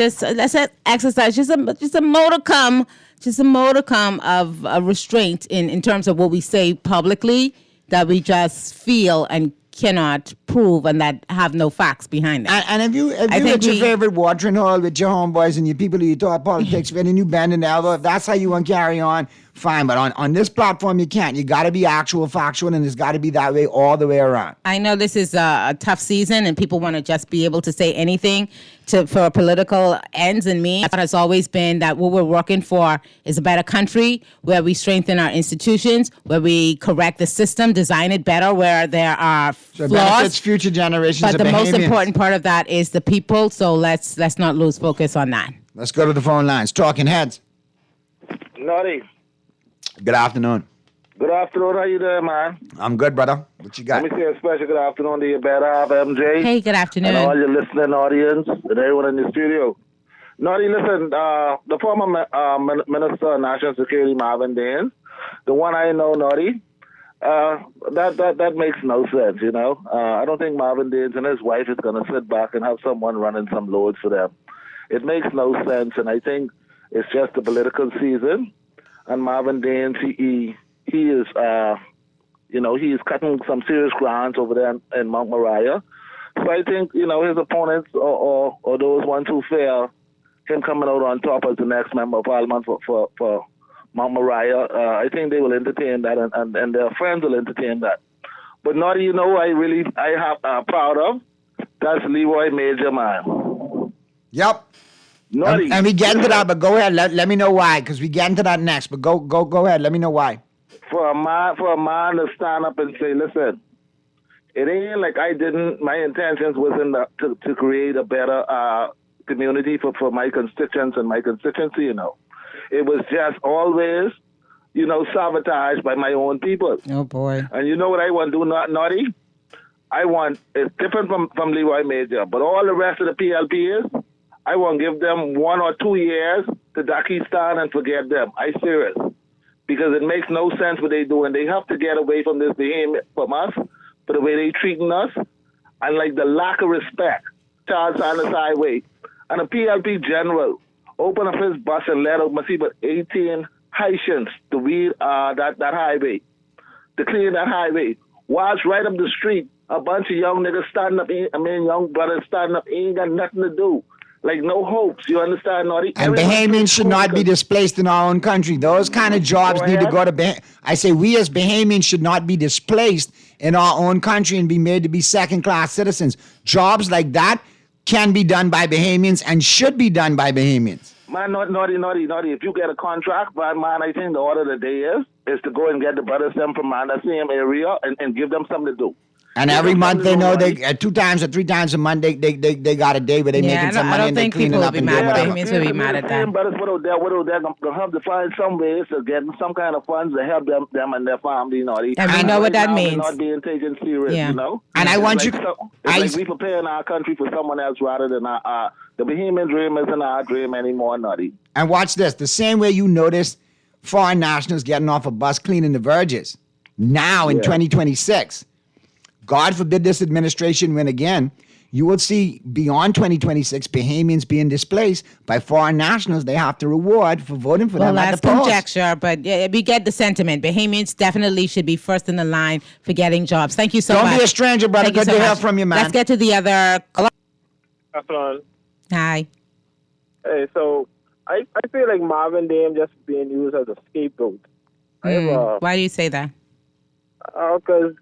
exercise just a modicum. Just a modicum of restraint in terms of what we say publicly that we just feel and cannot prove and that have no facts behind it. And if you at your favorite watering hole with your homeboys and your people who you talk politics with and you bend an elbow, if that's how you want to carry on, fine. But on this platform, you can't. You got to be actual, factual, and it's got to be that way all the way around. I know this is a tough season and people want to just be able to say anything for political ends and means. It has always been that what we're working for is a better country where we strengthen our institutions, where we correct the system, design it better, where there are flaws. Benefits future generations. But the most important part of that is the people. So let's not lose focus on that. Let's go to the phone lines. Talking Heads. Naughty. Good afternoon. Good afternoon. How you doing, man? I'm good, brother. What you got? Let me say a special good afternoon to your better half, MJ. Hey, good afternoon. And all your listening audience and everyone in the studio. Naughty, listen, the former Minister of National Security, Marvin Daines, the one I know, Naughty, that makes no sense, you know. I don't think Marvin Daines and his wife is going to sit back and have someone running some loads for them. It makes no sense, and I think it's just a political season. And Marvin Daines, he is, he is cutting some serious grounds over there in Mount Moriah. So I think, his opponents or those ones who fear him coming out on top as the next member of parliament for Mount Moriah, I think they will entertain that and their friends will entertain that. But not, I have proud of, that's Leroy Major, man. Yep. And we get into that, but go ahead. Let me know why, because we get into that next. But go ahead. Let me know why. For a man to stand up and say, listen, it ain't like my intentions wasn't to create a better community for my constituents and my constituency, It was just always, sabotaged by my own people. Oh, boy. And you know what I want to do, Naughty? It's different from Leroy Major, but all the rest of the PLP I want to give them 1 or 2 years to Dakistan and forget them. I serious. Because it makes no sense what they do, and they have to get away from this behavior from us, for the way they treating us, and like the lack of respect. Charles Sanders Highway. And a PLP general open up his bus and let out, see, but 18 Haitians to weed that highway, to clean that highway. Watch right up the street, a bunch of young niggas standing up, young brothers standing up, ain't got nothing to do. Like no hopes, you understand, Naughty? And Bahamians should not be displaced in our own country. Those kind of jobs need to go to I say we as Bahamians should not be displaced in our own country and be made to be second-class citizens. Jobs like that can be done by Bahamians and should be done by Bahamians. Man, Naughty. If you get a contract, man, I think the order of the day is to go and get the brothers them from the same area and give them something to do. And every month they know they 2 times or 3 times a month they got a day where they making some money and they cleaning up and doing whatever. Bahamians will be mad at that. Brothers, what are they going to have to find some ways to get some kind of funds to help them and their family, Naughty. And we know what that means. Not being taken serious, And I want it's like we preparing our country for someone else rather than the Bahamian dream isn't our dream anymore, Naughty. And watch this. The same way you notice foreign nationals getting off a bus cleaning the verges now in 2026. God forbid this administration win again, you will see beyond 2026 Bahamians being displaced by foreign nationals they have to reward for voting for them at the polls. Well, that's conjecture, but we get the sentiment. Bahamians definitely should be first in the line for getting jobs. Thank you so much. Don't be a stranger, brother. Good to hear from you, man. Let's get to the other. Afternoon. Hi. Hey, so I feel like Marvin Daines just being used as a scapegoat. Why do you say that? Because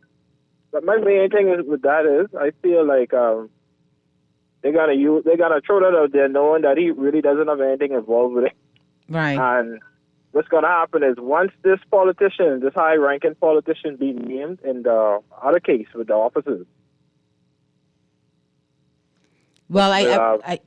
my main thing with that is I feel like they're gonna throw that out there knowing that he really doesn't have anything involved with it. Right. And what's gonna happen is once this high-ranking politician, be named in the other case with the officers, Well,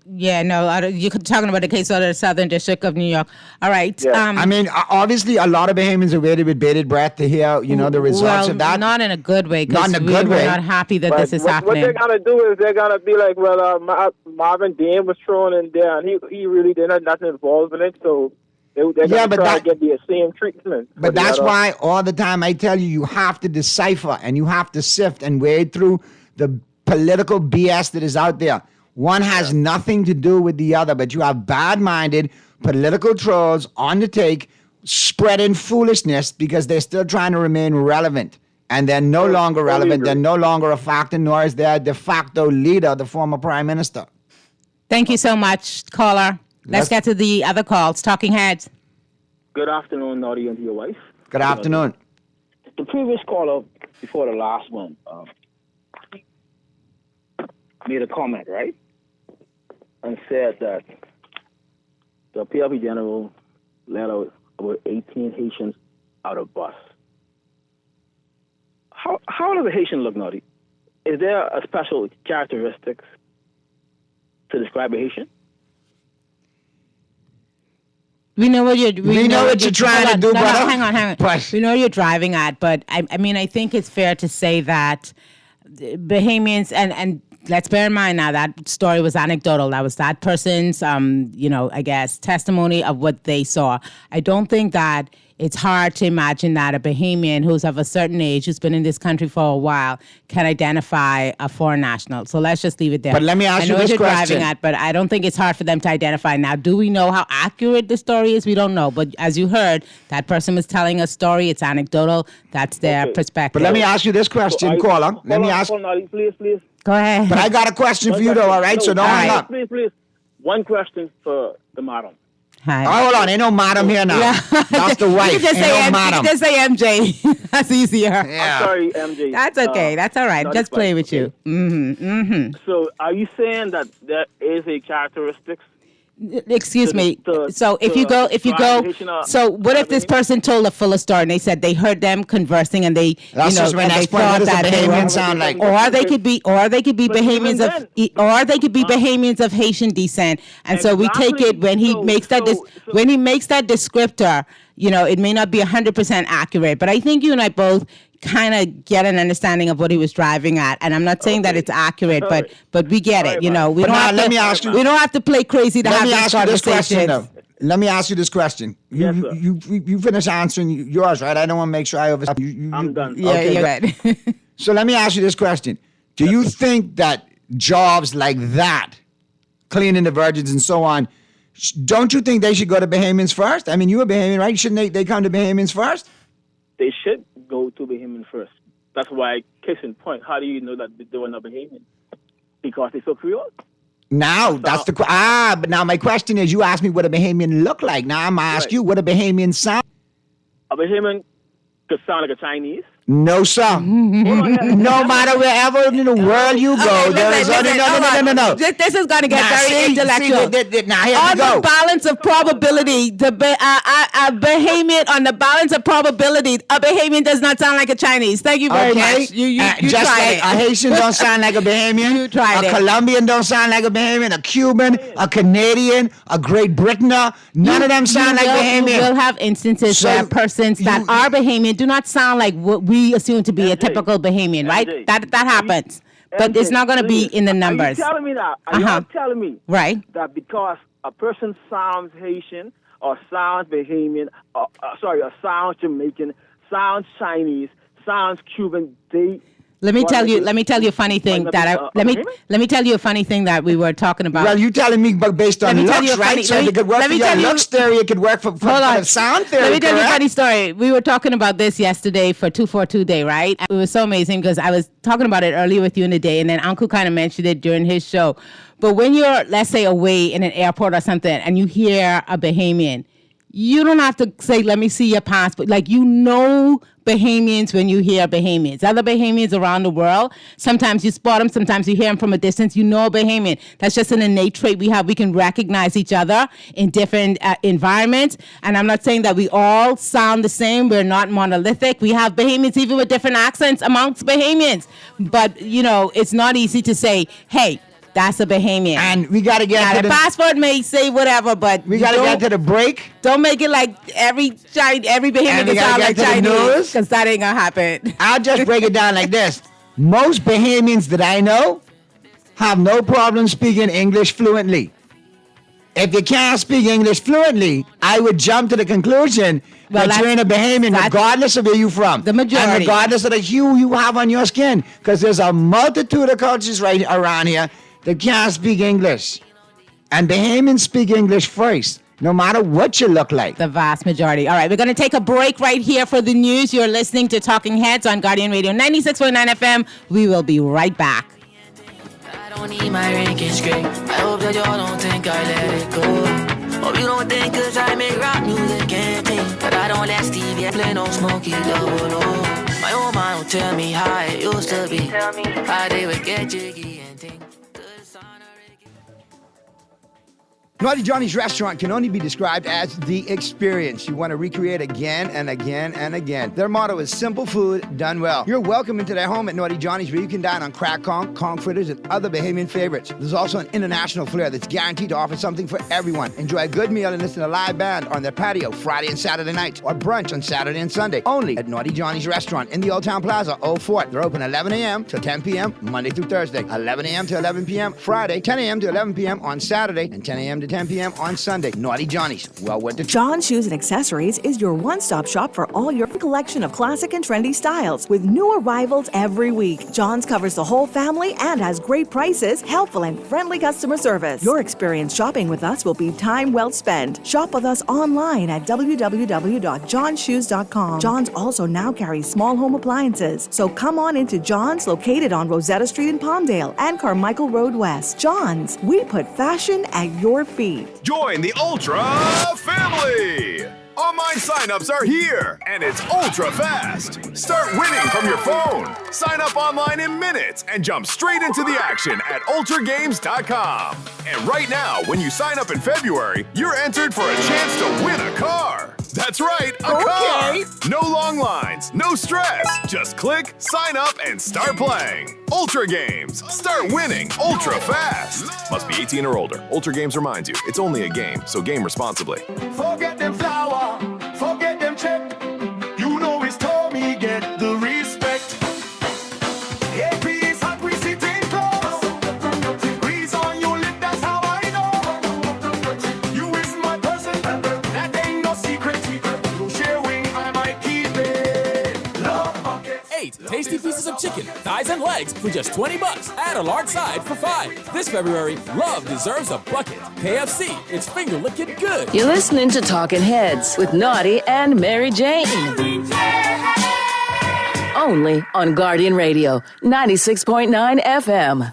you're talking about the case of the Southern District of New York. All right. Yeah. I mean, obviously, a lot of Bahamians are waiting with bated breath to hear, the results of that. Not in a good way. Not in a good way. We're not happy that this is happening. What they're gonna do is they're gonna be like, well, Marvin Dane was thrown in there, and he really didn't have nothing involved in it, so they're gonna try to get the same treatment. But that's why all the time I tell you, you have to decipher and you have to sift and wade through the political BS that is out there. One has nothing to do with the other, but you have bad-minded political trolls on the take spreading foolishness because they're still trying to remain relevant. And they're no longer relevant. They're no longer a factor, nor is their de facto leader, the former prime minister. Thank you so much, caller. Let's get to the other calls. Talking Heads. Good afternoon, Naughty, and to your wife. Good afternoon. The previous caller before the last one made a comment, right? And said that the PRP General let out about 18 Haitians out of bus. How does a Haitian look, Naughty? Is there a special characteristics to describe a Haitian? We know what you're trying to do, brother. Hang on. We know what you're driving at, but I mean, I think it's fair to say that Bahamians and let's bear in mind now that story was anecdotal. That was that person's, I guess, testimony of what they saw. I don't think that it's hard to imagine that a Bahamian who's of a certain age, who's been in this country for a while, can identify a foreign national. So let's just leave it there. But let me ask you this question. I know what you're driving at, but I don't think it's hard for them to identify. Now, do we know how accurate the story is? We don't know. But as you heard, that person was telling a story. It's anecdotal. That's their perspective. But let me ask you this question, caller. Let me ask. Please. Go ahead. But I got a question for you, though, all right? So don't hang up. Please. One question for the madam. Hi. Oh, hold on. Ain't no madam here now. Yeah. That's the wife. You can just say MJ. That's easier. Yeah. I'm sorry, MJ. That's okay. That's all right. Just play with you. Mm-hmm. So are you saying that there is a characteristics? Excuse me. So if you go, so what if this person told a fuller story and they said they heard them conversing and they, and they thought that they were, sound like, or they could be Bahamians of Haitian descent, and so we take it when he makes that descriptor. It may not be 100% accurate, but I think you and I both kind of get an understanding of what he was driving at, and I'm not saying that it's accurate, but we get it. We don't have to play crazy to have this conversation. Let me ask you this question. You finish answering yours, right? I don't want to make sure I overstep. I'm done. Yeah, you're right. So let me ask you this question. Do you think that jobs like that, cleaning the virgins and so on, don't you think they should go to Bahamians first? I mean, you're a Bahamian, right? Shouldn't they come to Bahamians first? They should go to Bahamian first. That's why, case in point, how do you know that they were not Bahamian? Because they spoke Creole? Now, but now my question is, you asked me what a Bahamian look like. Now I'm asking you what a Bahamian sound. A Bahamian could sound like a Chinese. No, sir. No matter wherever in the world you go, there is no. This is going to get very intellectual. Now here we go. On the balance of probability, a Bahamian, on the balance of probability, a Bahamian does not sound like a Chinese. Thank you very much. You just tried like it. A Haitian don't sound like a Bahamian. You tried a Colombian don't sound like a Bahamian. A Cuban, a Canadian, a Great Britainer, none of them sound like Bahamian. You will have instances where persons that are Bahamian do not sound like what we assume to be a typical Bahamian, right? That happens. But it's not going to be in the numbers. Are you telling me that? Are you telling me that because a person sounds Haitian or sounds Bahamian, or sounds Jamaican, sounds Chinese, sounds Cuban, Let me tell you a funny thing let me tell you a funny thing that we were talking about. Well, you telling me based on looks, right? So it could work for your looks theory, it could work for sound theory. Let me tell you a funny story. We were talking about this yesterday for 242 Day, right? It was so amazing because I was talking about it earlier with you in the day, and then Uncle kind of mentioned it during his show. But when you're, let's say, away in an airport or something, and you hear a Bahamian, you don't have to say, let me see your passport. Like, Bahamians when you hear Bahamians. Other Bahamians around the world, sometimes you spot them, sometimes you hear them from a distance. You know a Bahamian. That's just an innate trait we have. We can recognize each other in different environments. And I'm not saying that we all sound the same. We're not monolithic. We have Bahamians even with different accents amongst Bahamians. But, it's not easy to say, hey, That's a Bahamian. And we got to get to the passport may say whatever, but we got to get to the break. Don't make it like every Bahamian can sound like Chinese, because that ain't gonna happen. I'll just break it down like this. Most Bahamians that I know have no problem speaking English fluently. If you can't speak English fluently, I would jump to the conclusion that you're in a Bahamian regardless of where you're from. The majority. And regardless of the hue you have on your skin. Because there's a multitude of cultures right around here that can't speak English. And Bahamians speak English first, no matter what you look like. The vast majority. All right, we're going to take a break right here for the news. You're listening to Talking Heads on Guardian Radio 96.9 FM. We will be right back. I don't need my ranking straight. I hope that y'all don't think I let it go. Hope you don't think cause I make rap music and think that I don't let Stevie play no Smokey Double O. My old man will tell me how it used to be. How they would get jiggy and think. Naughty Johnny's restaurant can only be described as the experience you want to recreate again and again and again. Their motto is simple food done well. You're welcome into their home at Naughty Johnny's, where you can dine on crack conch fritters, and other Bahamian favorites. There's also an international flair that's guaranteed to offer something for everyone. Enjoy a good meal and listen to a live band on their patio Friday and Saturday nights, or brunch on Saturday and Sunday, only at Naughty Johnny's restaurant in the Old Town Plaza, Old Fort. They're open 11 a.m. to 10 p.m. Monday through Thursday, 11 a.m. to 11 p.m. Friday, 10 a.m. to 11 p.m. on Saturday, and 10 a.m. to 10 p.m. on Sunday. Naughty Johnny's. Well worth it. John's Shoes and Accessories is your one-stop shop for all your collection of classic and trendy styles, with new arrivals every week. John's covers the whole family and has great prices, helpful and friendly customer service. Your experience shopping with us will be time well spent. Shop with us online at www.johnshoes.com. John's also now carries small home appliances, so come on into John's, located on Rosetta Street in Palmdale and Carmichael Road West. John's, we put fashion at your feet. Join the Ultra family! Online signups are here, and it's ultra fast. Start winning from your phone. Sign up online in minutes and jump straight into the action at ultragames.com. And right now, when you sign up in February, you're entered for a chance to win a car. That's right, a car. No long lines, no stress. Just click, sign up, and start playing. Ultra Games. Start winning ultra fast. Must be 18 or older. Ultra Games reminds you, it's only a game, so game responsibly. Forget them flower, forget them check. You know it's Tommy, get the respect. AP is hot, we sitting close. Breeze on your lip, that's how I know. You is my person, that ain't no secret. You sharing, I might keep it. Love bucket. 8 tasty pieces of chicken, thighs and legs for just $20. Add a large side for $5. This February, love deserves a bucket. KFC, it's finger licking good. You're listening to Talking Heads with Naughty and Mary Jane. Only on Guardian Radio 96.9 FM.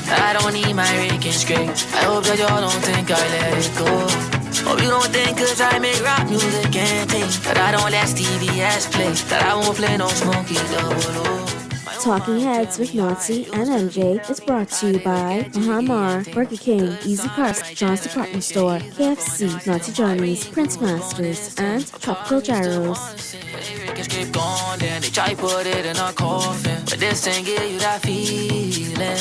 I don't need my ranking straight. I hope that y'all don't think I let it go. Hope you don't think cause I make rap music and think that I don't let Stevie S play, that I won't play no Smokey Double O. Talking Heads with Nazi and MJ is brought to you by Mahamar, Burger King, Easy Cars, John's Department Store, KFC, Naughty Johnny's, Prince Masters, and Tropical Gyros. Keep going, then they try put it in a coffin, but this ain't give you that feeling.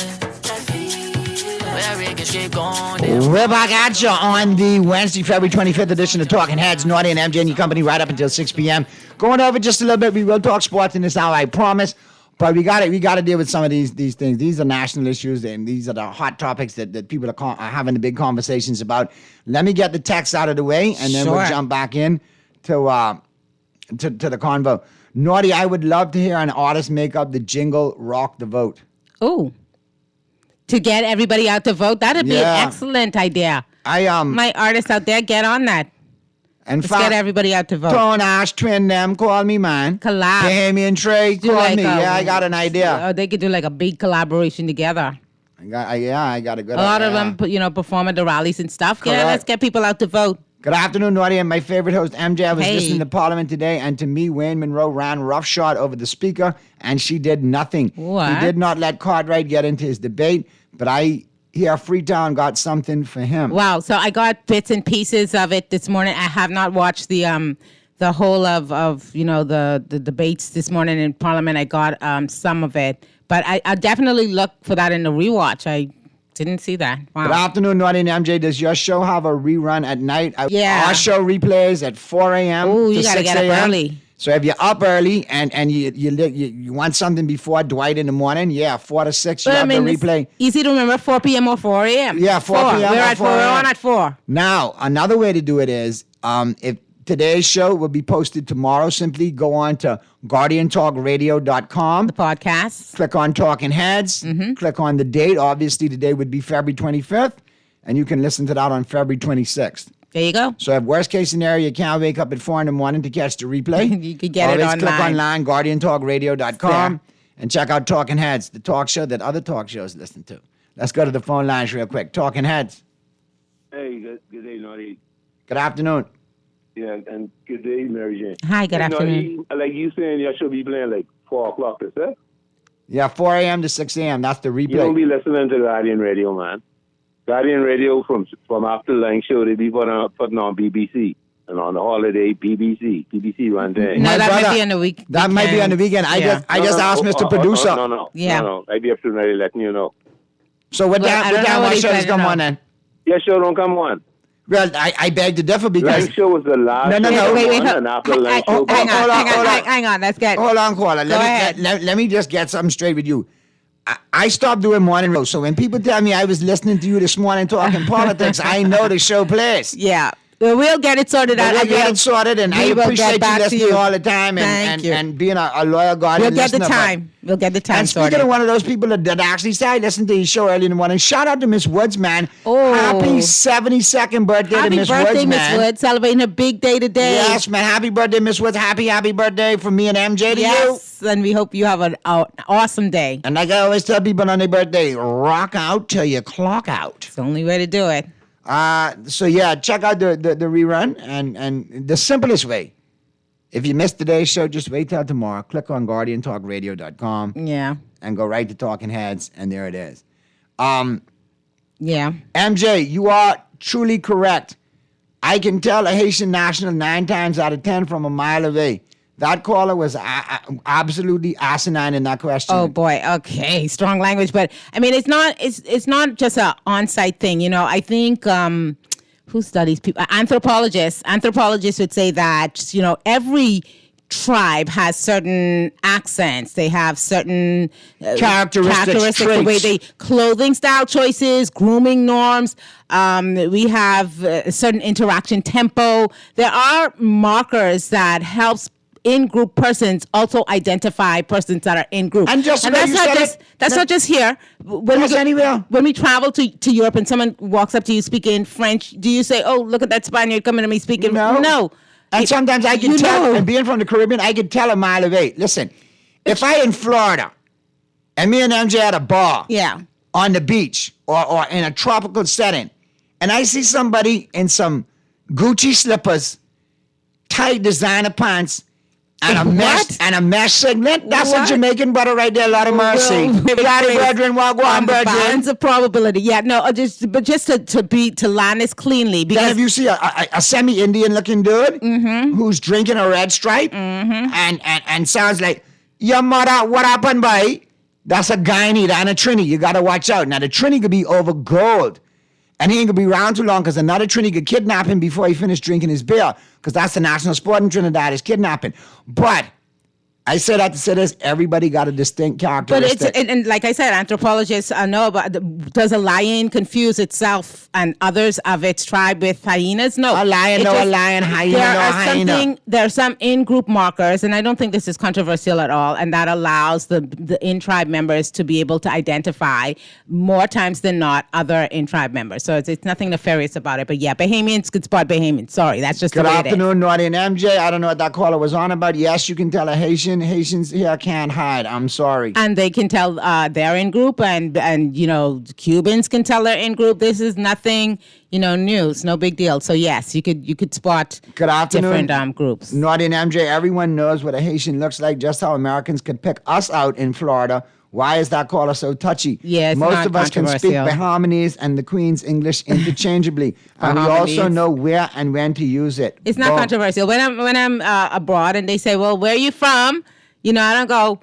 We're back at you on the Wednesday, February 25th edition of Talking Heads. Naughty and MJ and your company right up until 6 p.m. Going over just a little bit. We will talk sports in this hour, I promise. But we got to deal with some of these things. These are national issues, and these are the hot topics that people are having the big conversations about. Let me get the text out of the way, and then we'll jump back in to the convo. Naughty, I would love to hear an artist make up the jingle "Rock the Vote." Oh, to get everybody out to vote, that'd be an excellent idea. My artists out there, get on that. And let's get everybody out to vote. Tone Ash, Twin them, call me man. Collab. Bahamian Trey, call me. I got an idea. They could do like a big collaboration together. I got a good idea. A lot of them, perform at the rallies and stuff. Correct. Yeah, let's get people out to vote. Good afternoon, Naughty, and my favorite host, MJ. I was listening to Parliament today, and to me, Wayne Monroe ran roughshod over the speaker, and she did nothing. What? He did not let Cartwright get into his debate, but Freetown got something for him. Wow, so I got bits and pieces of it this morning. I have not watched the whole of the debates this morning in Parliament. I got some of it, But I definitely look for that in the rewatch. I didn't see that. Wow. Good afternoon, Naughty and MJ. Does your show have a rerun at night? Yeah. Our show replays at 4 a.m. Ooh, to you gotta 6 get up a.m. early. So if you're up early and you want something before Dwight in the morning, 4 to 6, you have the replay. It's easy to remember 4 p.m. or 4 a.m. Yeah, 4 p.m. We're at 4. We're on at 4. Now, another way to do it is, if today's show will be posted tomorrow, simply go on to GuardianTalkRadio.com. The podcast. Click on Talking Heads. Click on the date. Obviously, today would be February 25th, and you can listen to that on February 26th. There you go. So if worst case scenario, you can't wake up at 4 in the morning to catch the replay. You could get it online. Click online, GuardianTalkRadio.com, and check out Talking Heads, the talk show that other talk shows listen to. Let's go to the phone lines real quick. Talking Heads. Hey, good day, Naughty. Good afternoon. Yeah, and good day, Mary Jane. Hi, good afternoon. Naughty, like you saying, y'all should be playing like 4 o'clock, is that? Yeah, 4 a.m. to 6 a.m. That's the replay. You don't be listening to Guardian Radio, man. Guardian Radio from after lunch show, they be putting on BBC. And on the holiday, BBC run day. No, that might be on the week. That might be on the weekend. I just asked Mr. Producer. No. Yeah. No. I be up to night letting you know. So what time my shows come on then? Your show don't come on. Well, I beg to differ because... Lunch show was the last No. Wait, and after lunch show... Hang on. Let's get... Hold on, caller. Let me just get something straight with you. I stopped doing morning roast, so when people tell me I was listening to you this morning talking politics, I know the show plays. Yeah. Well, we'll get it sorted out. We'll get it sorted, and I appreciate you listening all the time and being a loyal Guardian listener. We'll get the time and sorted. Speaking of one of those people that actually say I listen to your show early in the morning, shout out to Miss Woods, man. Oh. Happy 72nd birthday to Miss Woods, man. Happy birthday, Miss Woods. Celebrating her big day today. Yes, man. Happy birthday, Miss Woods. Happy birthday from me and MJ to you. Yes, and we hope you have an awesome day. And like I always tell people on their birthday, rock out till you clock out. It's the only way to do it. So yeah, check out the rerun and the simplest way. If you missed today's show, just wait till tomorrow. Click on GuardianTalkRadio.com. Yeah. And go right to Talking Heads, and there it is. Yeah. MJ, you are truly correct. I can tell a Haitian national 9 times out of 10 from a mile away. That caller was absolutely asinine in that question. Oh boy, okay, strong language, but I mean, it's not just an on-site thing. You know, I think who studies people? Anthropologists would say that every tribe has certain accents. They have certain characteristics, the way they clothing style choices, grooming norms. We have a certain interaction tempo. There are markers that helps in-group persons also identify persons that are in group. And that's not just here. When we travel to Europe and someone walks up to you speaking French, do you say, "Oh, look at that Spaniard coming to me speaking"? No. And sometimes I can tell, and being from the Caribbean, I can tell a mile away. Listen, if I in Florida and me and MJ at a bar, on the beach or in a tropical setting, and I see somebody in some Gucci slippers, tight designer pants, and a mesh singlet. That's a Jamaican brother right there. A lot of mercy. Brethren, balance of probability. Yeah, no, just to land this cleanly. Because then if you see a semi-Indian looking dude who's drinking a red stripe and sounds like, "Your mother, what happened, boy?" That's a Guyanese and a Trini. You gotta watch out. Now the Trini could be over gold. And he ain't gonna be around too long because another Trini could kidnap him before he finished drinking his beer. Because that's the national sport in Trinidad is kidnapping. But I say that to say this, everybody got a distinct characteristic. But and like I said, anthropologists know about, does a lion confuse itself and others of its tribe with hyenas? No. A lion, hyena. There are some in-group markers, and I don't think this is controversial at all, and that allows the in-tribe members to be able to identify more times than not other in-tribe members. So it's nothing nefarious about it. But yeah, Bahamians could spot Bahamians. Sorry, that's just the way it is. Good afternoon, Naughty and MJ. I don't know what that caller was on about. Yes, you can tell a Haitians here can't hide. I'm sorry. And they can tell they're in group, and Cubans can tell they're in group. This is nothing, news, no big deal. So yes, you could spot different groups. Naughty and MJ, everyone knows what a Haitian looks like, just how Americans could pick us out in Florida. Why is that caller so touchy? Yeah, it's most of us can speak Bahamians and the Queen's English interchangeably, and we also know where and when to use it. It's not controversial. When I'm abroad and they say, "Well, where are you from?" I don't go,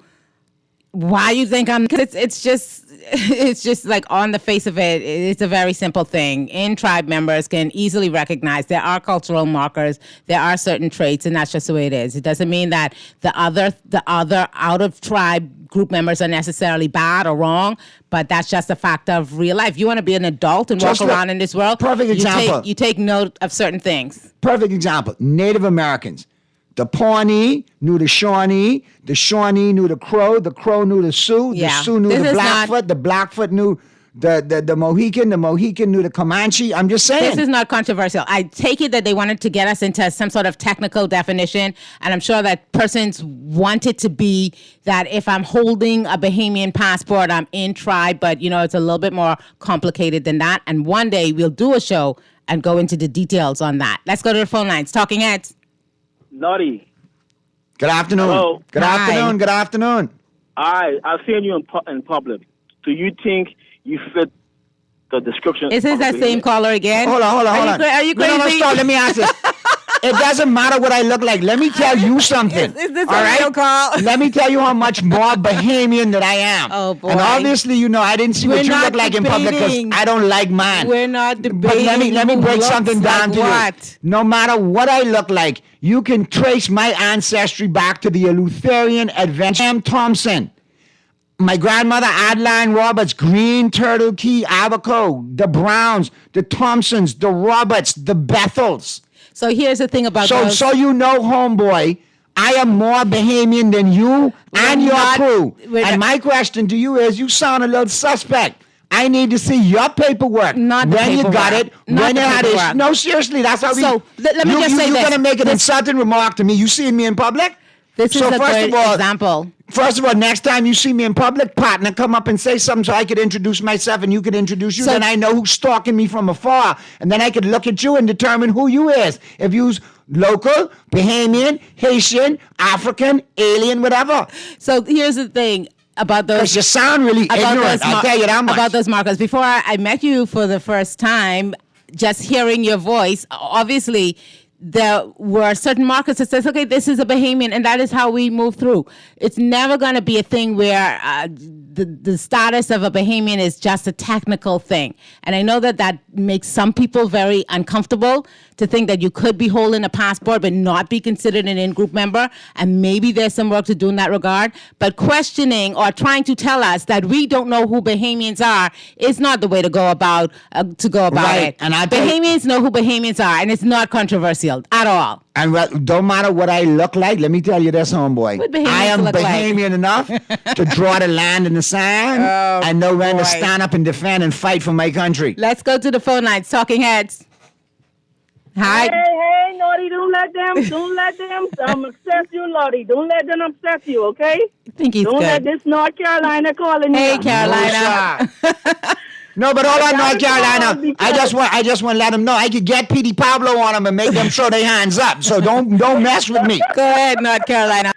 Why you think I'm? Because it's just like on the face of it, it's a very simple thing. In tribe members can easily recognize there are cultural markers, there are certain traits, and that's just the way it is. It doesn't mean that the other out of tribe group members are necessarily bad or wrong, but that's just a fact of real life. You want to be an adult and walk around in this world. Perfect example. You take note of certain things. Perfect example. Native Americans. The Pawnee knew the Shawnee knew the Crow knew the Sioux Sioux knew the Blackfoot, the Blackfoot knew the Mohican knew the Comanche. I'm just saying. This is not controversial. I take it that they wanted to get us into some sort of technical definition, and I'm sure that persons want it to be that if I'm holding a Bahamian passport, I'm in tribe, but it's a little bit more complicated than that. And one day we'll do a show and go into the details on that. Let's go to the phone lines. Talking Heads. Naughty. Good afternoon. Hello. Good afternoon. Good afternoon. I've seen you in public. Do you think you fit the description? Is this that same caller again? Hold on. Are you crazy? No, stop. Let me ask this. It doesn't matter what I look like. Let me tell you something. Is this a real call? Let me tell you how much more Bahamian that I am. Oh, boy. And obviously, I didn't see what you look like in public because I don't like mine. We're not debating. But let me break something down to you. No matter what I look like, you can trace my ancestry back to the Eleutherian Adventure. Sam Thompson. My grandmother, Adeline Roberts, Green, Turtle Key, Abaco, the Browns, the Thompsons, the Roberts, the Bethels. So here's the thing about those. So homeboy, I am more Bahamian than you and your crew. And my question to you is, you sound a little suspect. I need to see your paperwork. Not the when paperwork. You got it. Not when the you had paperwork. it. No, seriously, that's how we. So let me just say you're this. You're gonna make an insulting remark to me. You see me in public? This is a great example. First of all, next time you see me in public, partner, come up and say something so I could introduce myself and you could introduce you. Then I know who's stalking me from afar. And then I could look at you and determine who you is. If you's local, Bahamian, Haitian, African, alien, whatever. So here's the thing about those. Because you sound really ignorant, I'll tell you that much. About those markers. Before I met you for the first time, just hearing your voice, obviously there were certain markers that says, okay, this is a Bahamian, and that is how we move through. It's never going to be a thing where the status of a Bahamian is just a technical thing. And I know that makes some people very uncomfortable to think that you could be holding a passport but not be considered an in-group member, and maybe there's some work to do in that regard. But questioning or trying to tell us that we don't know who Bahamians are is not the way to go about right. it. And Bahamians know who Bahamians are, and it's not controversial at all. And don't matter what I look like, let me tell you this, homeboy. I am Bahamian enough to draw the land in the sand and know when to stand up and defend and fight for my country. Let's go to the phone lines. Talking Heads. Hi. Hey, Naughty, don't let them obsess you, Naughty. Don't let them obsess you, okay? I think he's Don't good. let this North Carolina calling you. Hey, Carolina. No, but all on North Carolina, I just want to let them know I could get P.D. Pablo on them and make them throw their hands up. So don't mess with me. Go ahead, North Carolina.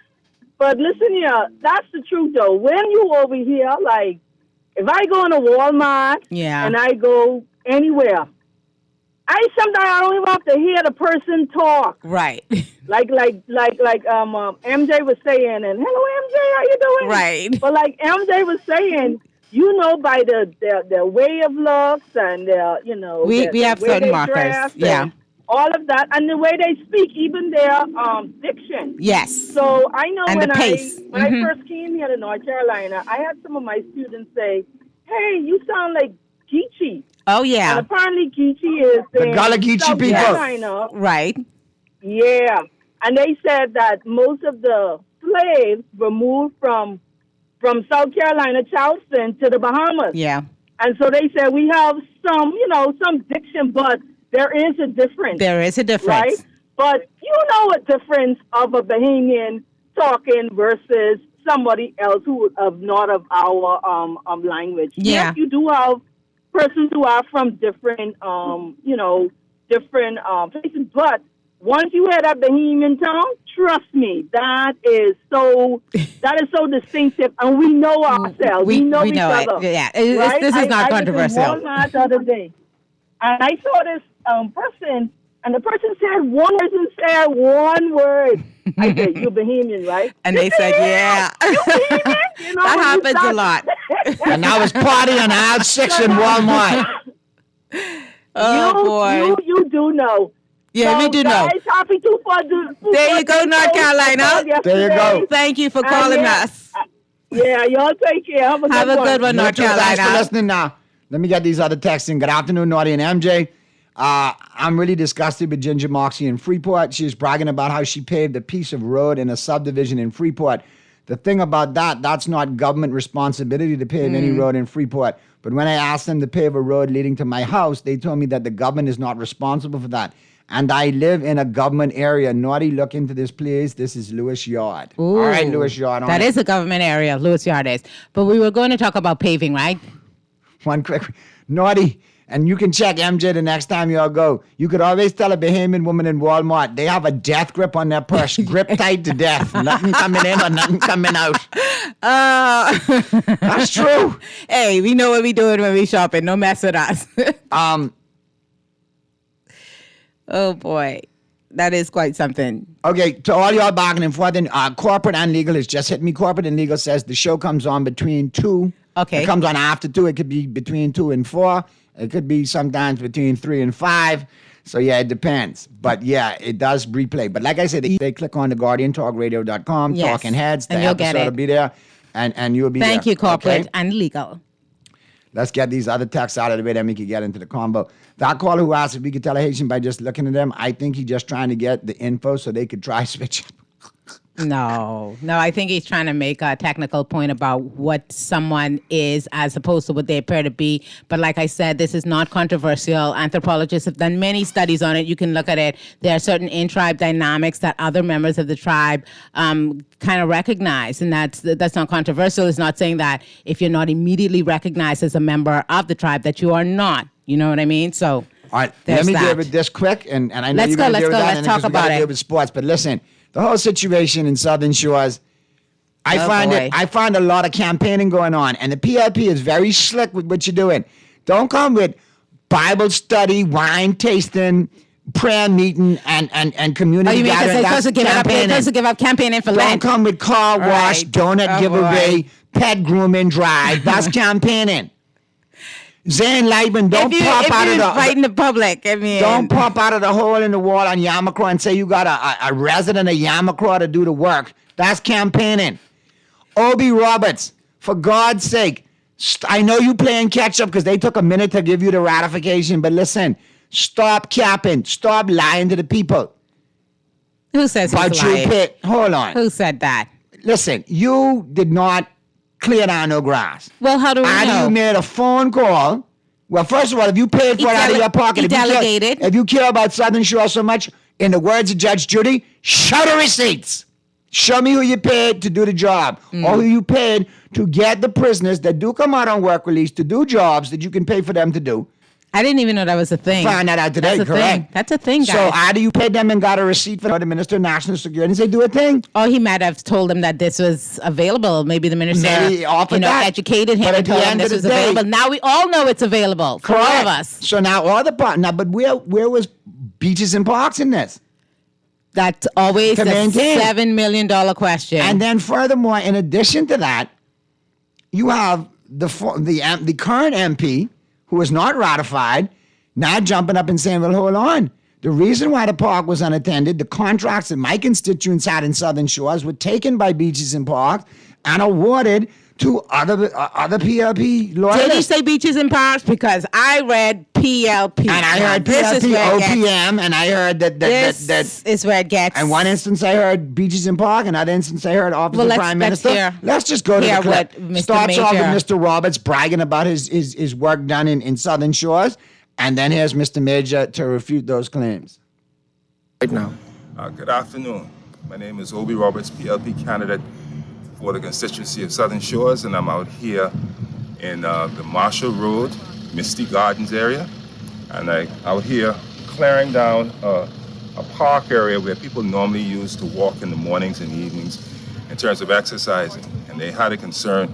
But listen here, that's the truth though. When you over here, like if I go in a Walmart and I go anywhere, sometimes I don't even have to hear the person talk. Right. Like MJ was saying, and hello MJ, how you doing? Right. But like MJ was saying, by their way of looks and their, we have certain markers. Yeah. All of that, and the way they speak, even their diction. Yes. So I know and when the pace. I first came here to North Carolina, I had some of my students say, "Hey, you sound like Geechee." Oh yeah. And apparently Geechee is the Gullah Geechee people. Carolina. Right. Yeah, and they said that most of the slaves were moved from South Carolina, Charleston to the Bahamas. Yeah. And so they said we have some diction, but there is a difference. There is a difference. Right? But you know a difference of a Bahamian talking versus somebody else who of not of our language. Yeah. Yes, you do have persons who are from different different places, but once you hear that Bahamian tongue, trust me, that is so distinctive, and we know ourselves. We know each other. Yeah, right? This is not controversial. I was in Walmart the other day, and I saw this person, And the person said one word. I said, "You Bahamian, right?" And they said, "Yeah." You Bahamian? You know, that happens a lot. And I was partying aisle 6 in Walmart. Boy. You do know. Yeah, we do know. There you go, North Carolina. There you go. Thank you for calling us. Yeah, y'all take care. Have a good one, North Carolina. Thanks for listening now. Let me get these other texts in. Good afternoon, Naughty and MJ. I'm really disgusted with Ginger Moxie in Freeport. She's bragging about how she paved a piece of road in a subdivision in Freeport. The thing about that's not government responsibility to pave any road in Freeport. But when I asked them to pave a road leading to my house, they told me that the government is not responsible for that. And I live in a government area. Naughty, look into this, please. This is Lewis Yard. Ooh, all right, Lewis Yard. That is a government area, Lewis Yard is. But we were going to talk about paving, right? One quick. Naughty, and you can check MJ the next time y'all go. You could always tell a Bahamian woman in Walmart, they have a death grip on their purse. Grip tight to death. Nothing coming in or nothing coming out. That's true. Hey, we know what we doing when we shopping. No mess with us. Oh, boy. That is quite something. Okay, to all y'all bargaining for then, corporate and legal has just hit me. Corporate and legal says the show comes on between 2. Okay. It comes on after 2. It could be between 2 and 4. It could be sometimes between 3 and 5. So, yeah, it depends. But, yeah, it does replay. But like I said, they click on theguardiantalkradio.com, yes. Talking Heads. The and you'll get episode it. will be there, and you'll be there. Thank you, corporate okay? and legal. Let's get these other texts out of the way, then we can get into the combo. That caller who asked if we could tell a Haitian by just looking at them, I think he's just trying to get the info so they could try switch. No, I think he's trying to make a technical point about what someone is as opposed to what they appear to be. But like I said, this is not controversial. Anthropologists have done many studies on it. You can look at it. There are certain in-tribe dynamics that other members of the tribe kind of recognize, and that's not controversial. It's not saying that if you're not immediately recognized as a member of the tribe that you are not. You know what I mean? So, all right, let me deal with this quick, and I know you're going to deal with that. Let's talk about it. Deal with sports, but listen. The whole situation in Southern Shores, I find a lot of campaigning going on, and the PLP is very slick with what you're doing. Don't come with Bible study, wine tasting, prayer meeting, and community gathering. They're supposed to give up campaigning for Lent. Don't come with car wash, donut giveaway, pet grooming drive. That's campaigning. Zane Lightman, don't pop out of the fighting the public. I mean, don't pop out of the hole in the wall on Yamakra and say you got a resident of Yamakra to do the work. That's campaigning. Obi Roberts, for God's sake, I know you playing catch up because they took a minute to give you the ratification, but listen, stop capping, stop lying to the people. Who says he's lying? Hold on. Who said that? Listen, you did not clear down no grass. Well, how do we know? You made a phone call. Well, first of all, if you paid for it out of your pocket, if you care about Southern Shore so much, in the words of Judge Judy, show the receipts. Show me who you paid to do the job, or who you paid to get the prisoners that do come out on work release to do jobs that you can pay for them to do. I didn't even know that was a thing. Find that out today, correct? That's a thing, guys. So either you paid them and got a receipt for the Minister of National Security and say, do a thing. Oh, he might have told them that this was available. Maybe the minister educated him and told him this was available. Now we all know it's available for all of us. So now all the but where was beaches and parks in this? That's always the $7 million question. And then furthermore, in addition to that, you have the current MP, who was not ratified, now jumping up and saying, well, hold on. The reason why the park was unattended, the contracts that my constituents had in Southern Shores were taken by Beaches and Parks and awarded to other PLP loyalists. Did he say Beaches and Parks? Because I read PLP. And I heard PLP, OPM, and I heard that this is where it gets. And one instance I heard Beaches and Park, another instance I heard Office of the Prime Minister. Let's just go to the clip. Starts off with Mr. Roberts bragging about his work done in Southern Shores, and then here's Mr. Major to refute those claims. Right now. Good afternoon. My name is Obi Roberts, PLP candidate for the constituency of Southern Shores, and I'm out here in the Marshall Road, Misty Gardens area, and I'm out here clearing down a park area where people normally use to walk in the mornings and evenings in terms of exercising. And they had a concern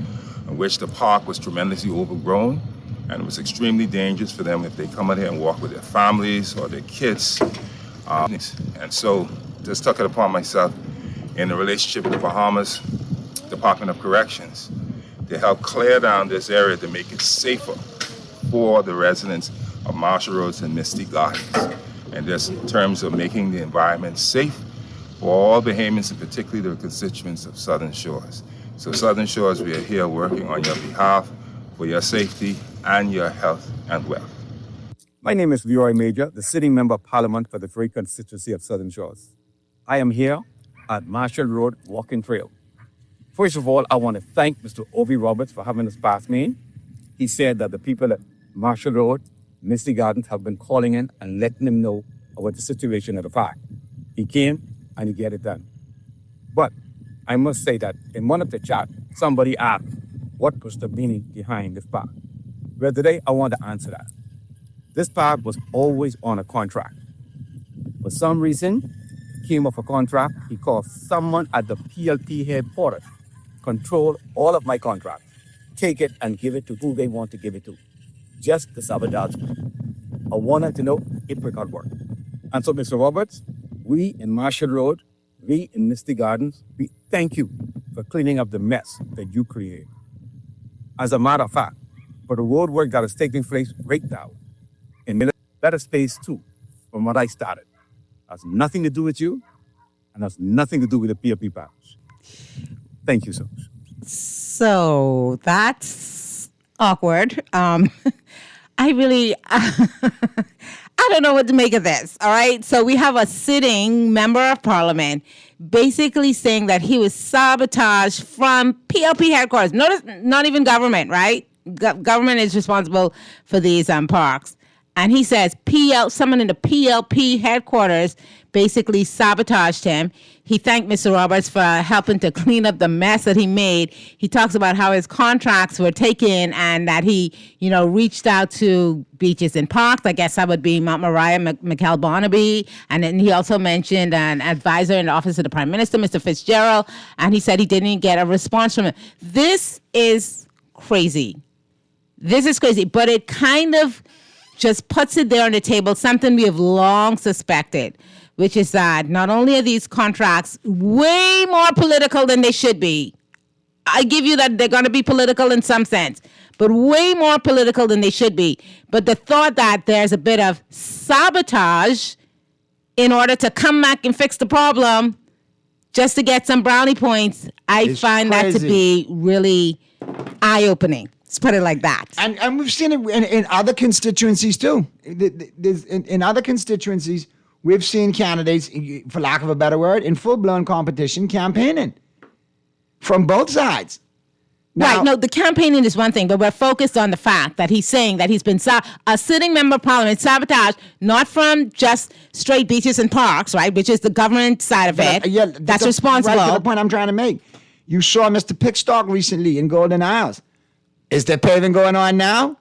in which the park was tremendously overgrown, and it was extremely dangerous for them if they come out here and walk with their families or their kids And so just took it upon myself in the relationship with the Bahamas Department of Corrections to help clear down this area to make it safer for the residents of Marshall Roads and Misty Gardens. And just in terms of making the environment safe for all Bahamians, and particularly the constituents of Southern Shores. So Southern Shores, we are here working on your behalf for your safety and your health and wealth. My name is Leroy Major, the sitting member of Parliament for the 3rd constituency of Southern Shores. I am here at Marshall Road Walking Trail. First of all, I want to thank Mr. Ovi Roberts for having us pass me. He said that the people at Marshall Road, Misty Gardens have been calling in and letting him know about the situation at the park. He came and he get it done. But I must say that in one of the chat, somebody asked what was the meaning behind this park. Well, today I want to answer that. This park was always on a contract. For some reason, it came off a contract because someone at the PLP headquarters control all of my contracts, take it and give it to who they want to give it to. Just the sabotage. I wanted to know if it could work. And so, Mr. Roberts, we in Marshall Road, we in Misty Gardens, we thank you for cleaning up the mess that you created. As a matter of fact, for the road work that is taking place right now, in that is phase 2 from what I started. Has nothing to do with you, and has nothing to do with the PLP powers. Thank you so much. So that's awkward. I don't know what to make of this. All right. So we have a sitting member of parliament basically saying that he was sabotaged from PLP headquarters. Notice, not even government, right? Government is responsible for these parks. And he says someone in the PLP headquarters basically sabotaged him. He thanked Mr. Roberts for helping to clean up the mess that he made. He talks about how his contracts were taken and that he, reached out to beaches and parks. I guess that would be Mount Moriah, McKell Barnaby. And then he also mentioned an advisor in the office of the Prime Minister, Mr. Fitzgerald. And he said he didn't get a response from him. This is crazy. But it kind of just puts it there on the table, something we have long suspected, which is that not only are these contracts way more political than they should be, I give you that they're going to be political in some sense, but way more political than they should be. But the thought that there's a bit of sabotage in order to come back and fix the problem just to get some brownie points, I find that to be really eye-opening. Let's put it like that. And we've seen it in other constituencies too. In other constituencies, we've seen candidates, for lack of a better word, in full-blown competition campaigning from both sides. Now, right. No, the campaigning is one thing, but we're focused on the fact that he's saying that he's been a sitting member of parliament sabotaged, not from just straight beaches and parks, right, which is the government side of it. That's responsible. Right to the point I'm trying to make. You saw Mr. Pickstock recently in Golden Isles. Is there paving going on now?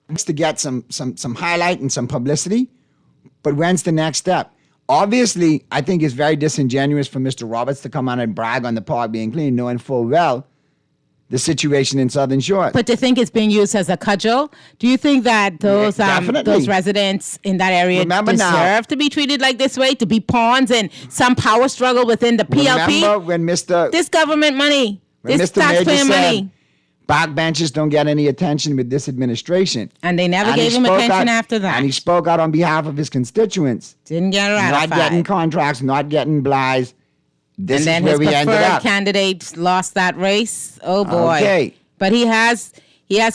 It's to get some highlight and some publicity. But when's the next step? Obviously, I think it's very disingenuous for Mr. Roberts to come on and brag on the park being clean, knowing full well the situation in Southern Shores. But to think it's being used as a cudgel, do you think that those residents in that area deserve to be treated like this way, to be pawns in some power struggle within the PLP? Remember when this government money, this taxpayer money. Backbenchers don't get any attention with this administration. And they never gave him attention after that. And he spoke out on behalf of his constituents. Didn't get ratified. Not getting contracts, not getting blis. This and then is where we ended up. his preferred candidate lost that race. Oh, boy. Okay. But he has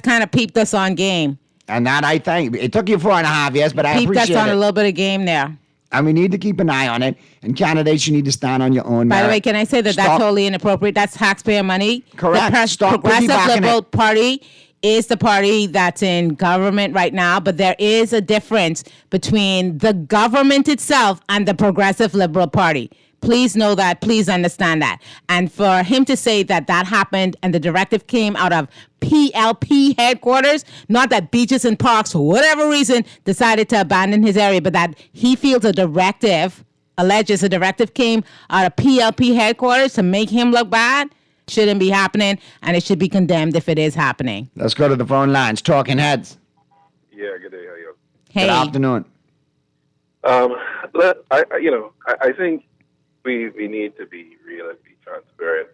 kind of peeped us on game. And that I think. It took you 4.5 years, but I appreciate it. Peeped us on a little bit of game there. And we need to keep an eye on it. And candidates, you need to stand on your own merit. By the way, can I say that's totally inappropriate? That's taxpayer money. Correct. The Progressive Liberal Party is the party that's in government right now, but there is a difference between the government itself and the Progressive Liberal Party. Please know that. Please understand that. And for him to say that happened and the directive came out of PLP headquarters, not that beaches and parks, for whatever reason, decided to abandon his area, but that he feels alleges a directive came out of PLP headquarters to make him look bad, shouldn't be happening, and it should be condemned if it is happening. Let's go to the phone lines. Talking Heads. Yeah, good day. How are you? Hey. Good afternoon. I think we need to be real and be transparent.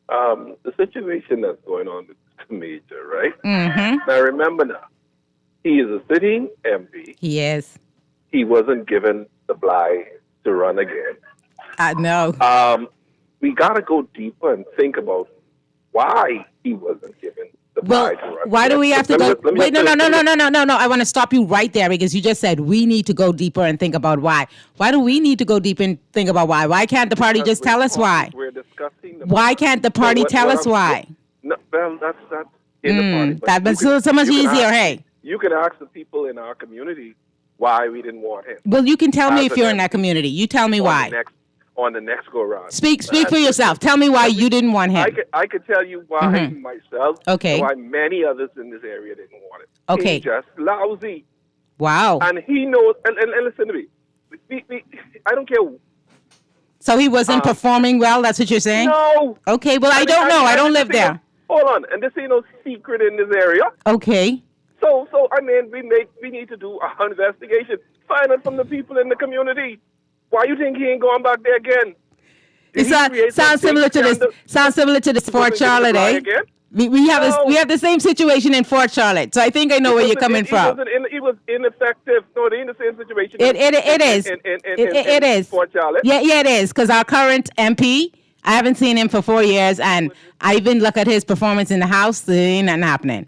The situation that's going on with Mr. Major, right? Mm-hmm. Now remember now, he is a sitting MP. Yes. He wasn't given the bly to run again. No. We got to go deeper and think about why he wasn't given the bly to run. Why do we have to go? Wait, no. I want to stop you right there because you just said we need to go deeper and think about why. Why do we need to go deep and think about why? Why can't the party just tell us why? We're discussing why can't the party tell us why? No, well, that's in the party. That's so much easier, hey. You can ask the people in our community why we didn't want him. Well, you can tell me if you're in that community. You tell me why. On the next go round. Speak for yourself. Tell me why you didn't want him. I could tell you why myself. Okay. And why many others in this area didn't want it. Okay. He's just lousy. Wow. And he knows. And listen to me. I don't care. So he wasn't performing well. That's what you're saying? No. Okay. Well, I don't know. I don't live there. Hold on. And this ain't no secret in this area. Okay. So I mean, we need to do an investigation. Find out from the people in the community. Why you think he ain't going back there again? It sounds similar to this. Sounds similar to this Fort Charlotte, eh? We have the same situation in Fort Charlotte, so I think I know where you're coming from. He was ineffective. No, they're in the same situation. It is. Fort Charlotte. Yeah, it is. Because our current MP, I haven't seen him for 4 years, and I even look at his performance in the House. There ain't nothing happening.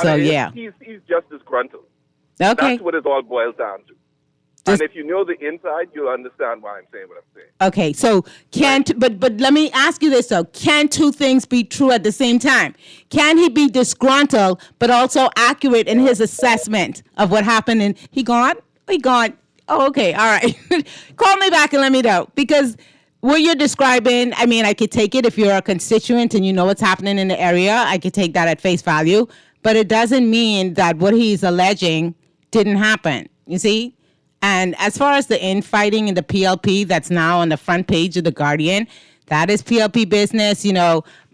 So yeah, he's just disgruntled. Okay, that's what it all boils down to. And if you know the inside, you'll understand why I'm saying what I'm saying. Okay, so but let me ask you this though: can two things be true at the same time? Can he be disgruntled but also accurate in his assessment of what happened? And he gone. Oh, okay, all right. Call me back and let me know, because what you're describing, I mean, I could take it if you're a constituent and you know what's happening in the area. I could take that at face value, but it doesn't mean that what he's alleging didn't happen. You see? And as far as the infighting in the PLP that's now on the front page of The Guardian, that is PLP business,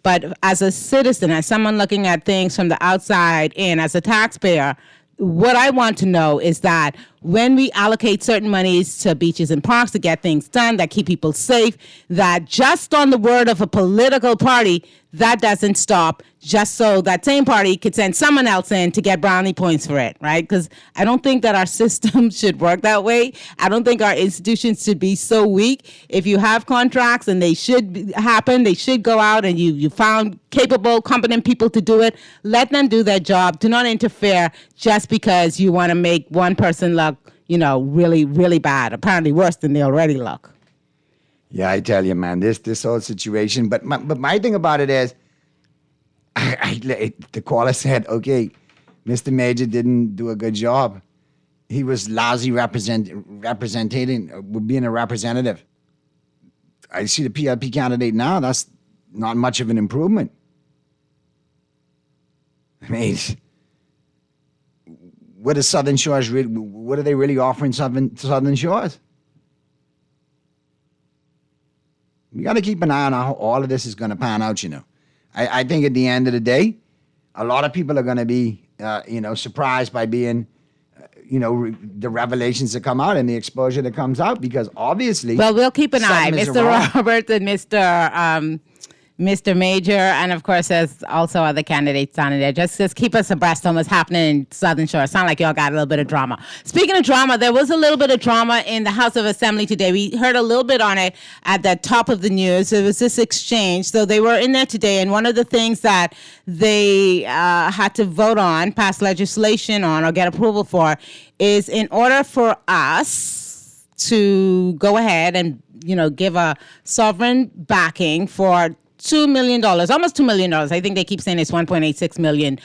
But as a citizen, as someone looking at things from the outside in, as a taxpayer, what I want to know is that when we allocate certain monies to beaches and parks to get things done that keep people safe, that just on the word of a political party, that doesn't stop just so that same party could send someone else in to get brownie points for it, right? Because I don't think that our system should work that way. I don't think our institutions should be so weak. If you have contracts and they should happen, they should go out and you found capable, competent people to do it, let them do their job. Do not interfere just because you want to make one person look, really, really bad, apparently worse than they already look. Yeah, I tell you, man, this whole situation. But my thing about it is, the caller said, okay, Mr. Major didn't do a good job. He was lousy being a representative. I see the PLP candidate now. That's not much of an improvement. I mean, what is Southern Shores? What are they really offering Southern Shores? We got to keep an eye on how all of this is going to pan out, I think at the end of the day, a lot of people are going to be, surprised by being, the revelations that come out and the exposure that comes out, because obviously... Well, we'll keep an eye. Mr. Roberts and Mr. Major, and of course, there's also other candidates on there. Just keep us abreast on what's happening in Southern Shore. Sound like y'all got a little bit of drama. Speaking of drama, there was a little bit of drama in the House of Assembly today. We heard a little bit on it at the top of the news. It was this exchange. So they were in there today, and one of the things that they had to vote on, pass legislation on, or get approval for, is in order for us to go ahead and, give a sovereign backing for $2 million, almost $2 million. I think they keep saying it's $1.86 million,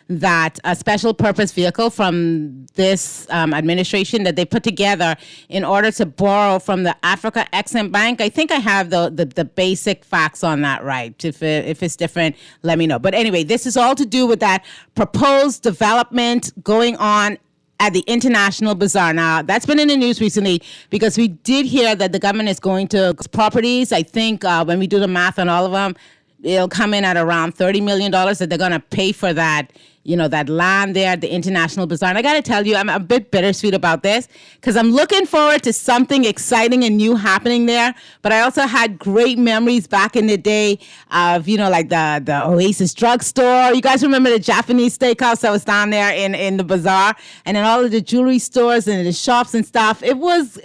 that a special purpose vehicle from this administration that they put together in order to borrow from the Africa Exim Bank. I think I have the basic facts on that right. If it's different, let me know. But anyway, this is all to do with that proposed development going on at the International Bazaar. Now, that's been in the news recently because we did hear that the government is going to properties. I think when we do the math on all of them, it'll come in at around $30 million that they're going to pay for that that land there at the International Bazaar. And I got to tell you, I'm a bit bittersweet about this because I'm looking forward to something exciting and new happening there. But I also had great memories back in the day of, like the Oasis drugstore. You guys remember the Japanese steakhouse that was down there in the bazaar? And then all of the jewelry stores and the shops and stuff. It was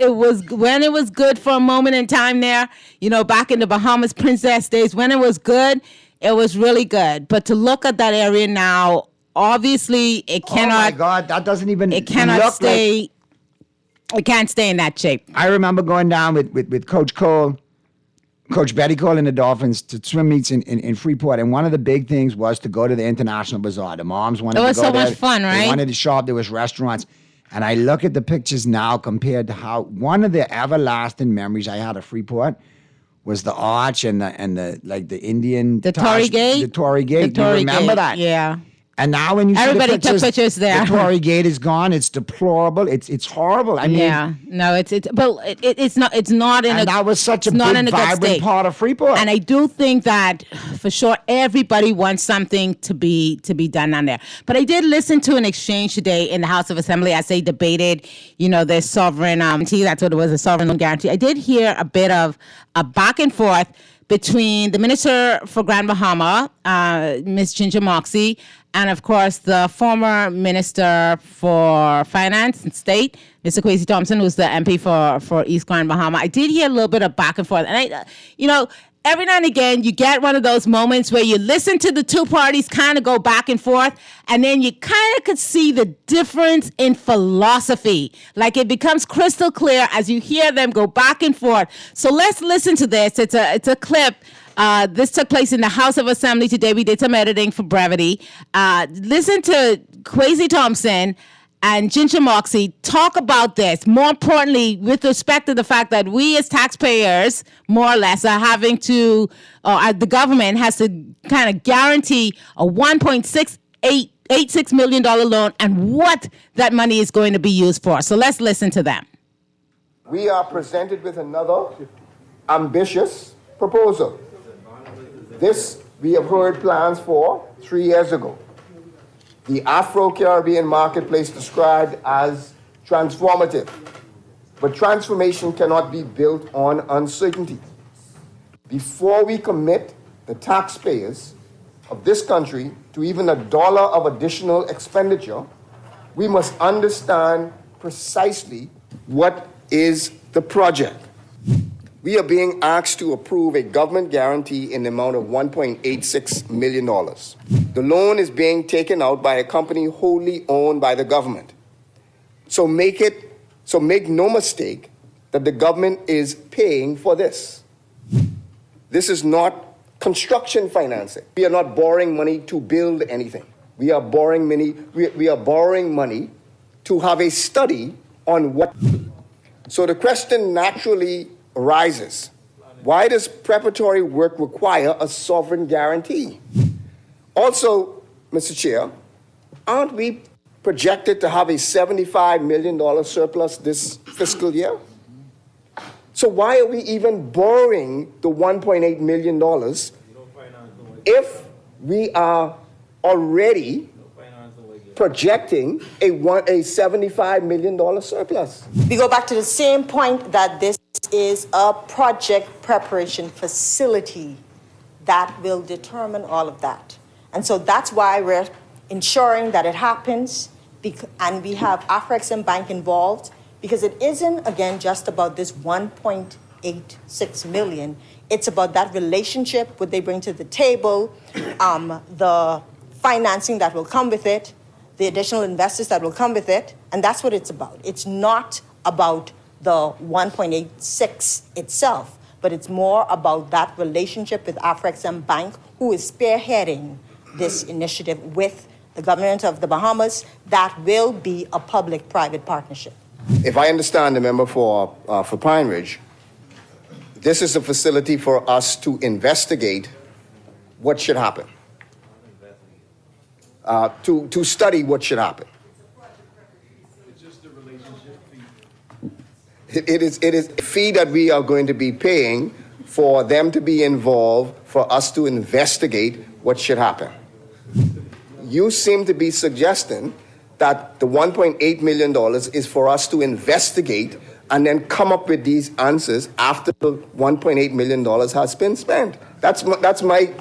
when it was good for a moment in time there, back in the Bahamas Princess days, when it was good, it was really good. But to look at that area now, obviously, it cannot. Oh my God, that doesn't even. It cannot stay. It can't stay in that shape. I remember going down with Coach Cole, Coach Betty Cole, and the Dolphins to swim meets in Freeport, and one of the big things was to go to the International Bazaar. The moms wanted to go there. It was so much fun, right? They wanted to shop. There was restaurants, and I look at the pictures now compared to how one of the everlasting memories I had of Freeport was the arch and the Indian. The Tory Gate. The Tory Gate. Do you remember that? Yeah. And now when you everybody see the took pictures there, the Tory Gate is gone. It's deplorable. It's horrible. I mean, no, it's not in and that was such a big, vibrant part of Freeport. And I do think that for sure everybody wants something to be done down there. But I did listen to an exchange today in the House of Assembly as they debated, their sovereign guarantee. That's what it was, a sovereign loan guarantee. I did hear a bit of a back and forth between the Minister for Grand Bahama, Ms. Ginger Moxie, and of course the former Minister for Finance and State, Mr. Kwesi Thompson, who's the MP for East Grand Bahama. I did hear a little bit of back and forth, and I, every now and again you get one of those moments where you listen to the two parties kind of go back and forth, and then you kind of could see the difference in philosophy. Like it becomes crystal clear as you hear them go back and forth. So let's listen to this. It's a clip. This took place in the House of Assembly today. We did some editing for brevity. Listen to Kwesi Thompson and Ginger Moxie talk about this. More importantly, with respect to the fact that we as taxpayers, more or less, are having to, the government has to kind of guarantee a $1.86 million loan and what that money is going to be used for. So let's listen to them. We are presented with another ambitious proposal. This we have heard plans for 3 years ago. The Afro-Caribbean marketplace described as transformative. But transformation cannot be built on uncertainty. Before we commit the taxpayers of this country to even $1 of additional expenditure, we must understand precisely what is the project. We are being asked to approve a government guarantee in the amount of $1.86 million. The loan is being taken out by a company wholly owned by the government. So make no mistake that the government is paying for this. This is not construction financing. We are not borrowing money to build anything. We are borrowing money to have a study on what. So the question naturally arises. Why does preparatory work require a sovereign guarantee? Also, Mr. Chair, aren't we projected to have a $75 million surplus this fiscal year? So why are we even borrowing the $1.8 million if we are already projecting a $75 million surplus? We go back to the same point that this is a project preparation facility that will determine all of that. And so that's why we're ensuring that it happens, and we have Afrexim Bank involved, because it isn't, again, just about this $1.86 million. It's about that relationship, what they bring to the table, the financing that will come with it, the additional investors that will come with it, and that's what it's about. It's not about the 1.86 itself, but it's more about that relationship with Afrexim Bank, who is spearheading this initiative with the government of the Bahamas. That will be a public-private partnership. If I understand the member for Pine Ridge, this is a facility for us to investigate what should happen, to study what should happen. It is a fee that we are going to be paying for them to be involved, for us to investigate what should happen. you seem to be suggesting that the $1.8 million is for us to investigate and then come up with these answers after the $1.8 million has been spent. That's my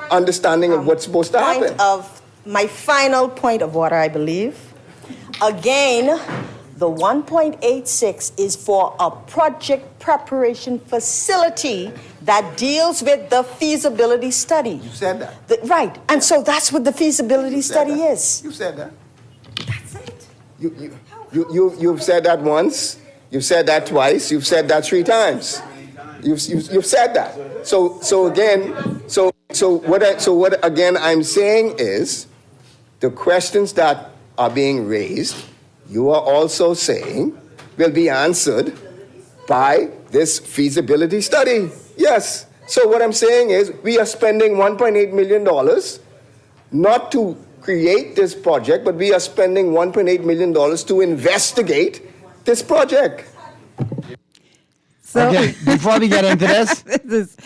understanding of what's supposed to happen. My final point of order, I believe. Again, the 1.86 is for a project preparation facility that deals with the feasibility study. You said that. Right. And so that's what the feasibility study is. You said that. That's it. You've said that once. You've said that twice. You've said that 3 times. You've said that. So what again I'm saying is the questions that are being raised, you are also saying will be answered by this feasibility study. Yes. So what I'm saying is we are spending $1.8 million not to create this project, but we are spending $1.8 million to investigate this project. So, okay, before we get into this, this